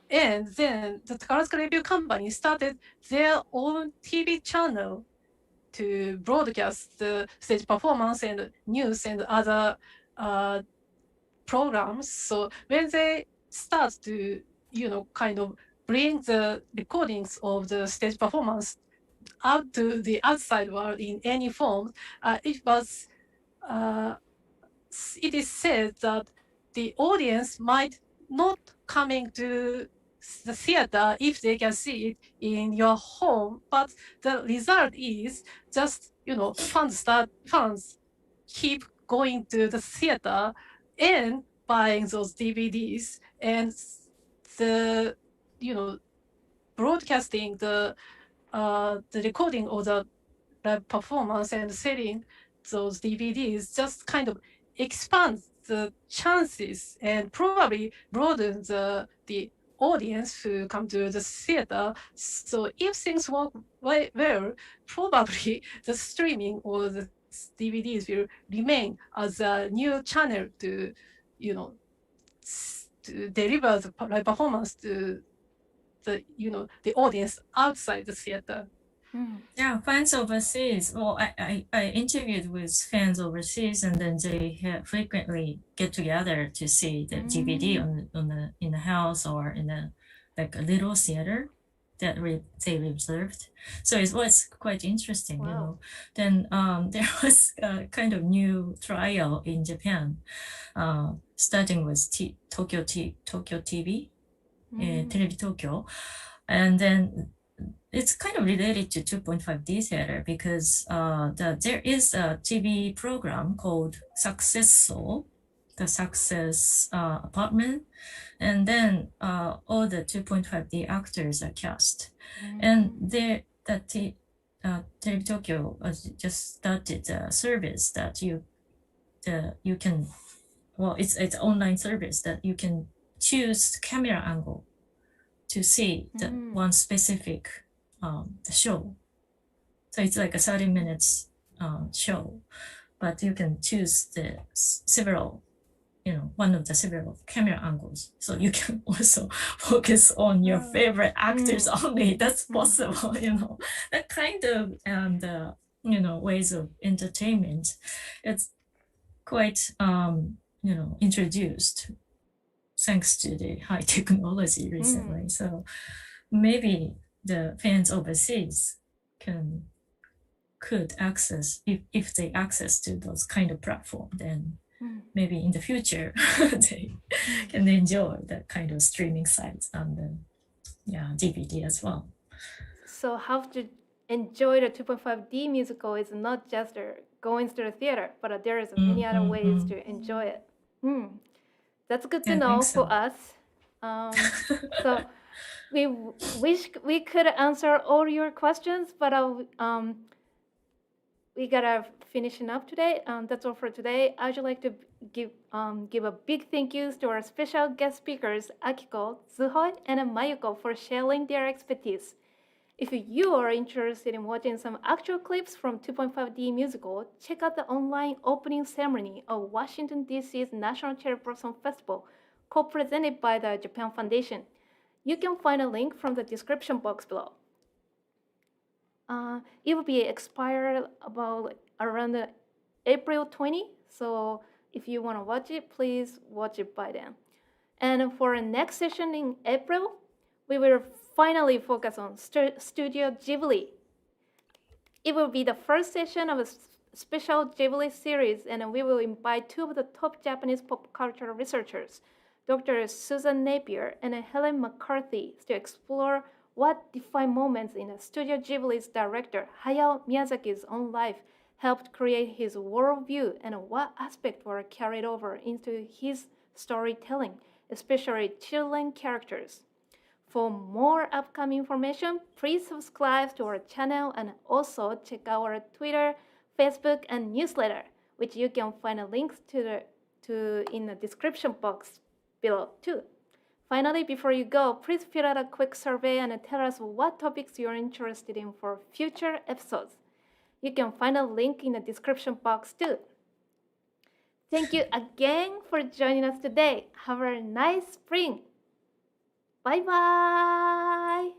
and then the Takaratsuka Review Company started their own TV channel to broadcast the stage performance and news and other programs. So when they start to, kind of bring the recordings of the stage performance out to the outside world in any form, it is said that the audience might not coming to the theater if they can see it in your home, but the result is just fans keep going to the theater and buying those DVDs, and the broadcasting the recording of the live performance and selling those DVDs just kind of expands the chances and probably broadens the audience who come to the theater. So if things work well, probably the streaming or the DVDs will remain as a new channel to, to deliver the live performance to the, the audience outside the theater. Yeah, fans overseas. Well, I interviewed with fans overseas, and then they frequently get together to see the DVD in the house or in a little theater that they reserved. So it was quite interesting, Then there was a kind of new trial in Japan, starting with Tokyo TV, Terebi Tokyo, and then it's kind of related to 2.5D theater because there is a TV program called Success Soul, the Success Apartment, and then all the 2.5D actors are cast. And Terebi Tokyo just started a service that you can, it's online service that you can choose camera angle to see the one specific the show. So it's like a 30 minutes show, but you can choose the several, one of the several camera angles. So you can also focus on your favorite actors only. That's possible, that kind of ways of entertainment. It's quite introduced thanks to the high technology recently. So maybe the fans overseas could access, if they access to those kind of platform, then maybe in the future they can enjoy that kind of streaming sites and the DVD as well. So how to enjoy the 2.5D musical is not just going to the theater, but there is many other ways to enjoy it. That's good to know for us. So we wish we could answer all your questions, but we gotta finishing up today. That's all for today. I'd like to give a big thank yous to our special guest speakers, Akiko, Zuhoi, and Mayuko for sharing their expertise. If you are interested in watching some actual clips from 2.5D musical, check out the online opening ceremony of Washington, D.C.'s National Cherry Blossom Festival, co-presented by the Japan Foundation. You can find a link from the description box below. It will be expired about around April 20, so if you want to watch it, please watch it by then. And for our next session in April, we will finally focus on Studio Ghibli. It will be the first session of a special Ghibli series, and we will invite two of the top Japanese pop culture researchers, Dr. Susan Napier and Helen McCarthy, to explore what defined moments in Studio Ghibli's director Hayao Miyazaki's own life helped create his worldview, and what aspects were carried over into his storytelling, especially children characters. For more upcoming information, please subscribe to our channel and also check out our Twitter, Facebook, and newsletter, which you can find links to in the description box below too. Finally, before you go, please fill out a quick survey and tell us what topics you're interested in for future episodes. You can find a link in the description box too. Thank you again for joining us today. Have a nice spring. Bye bye.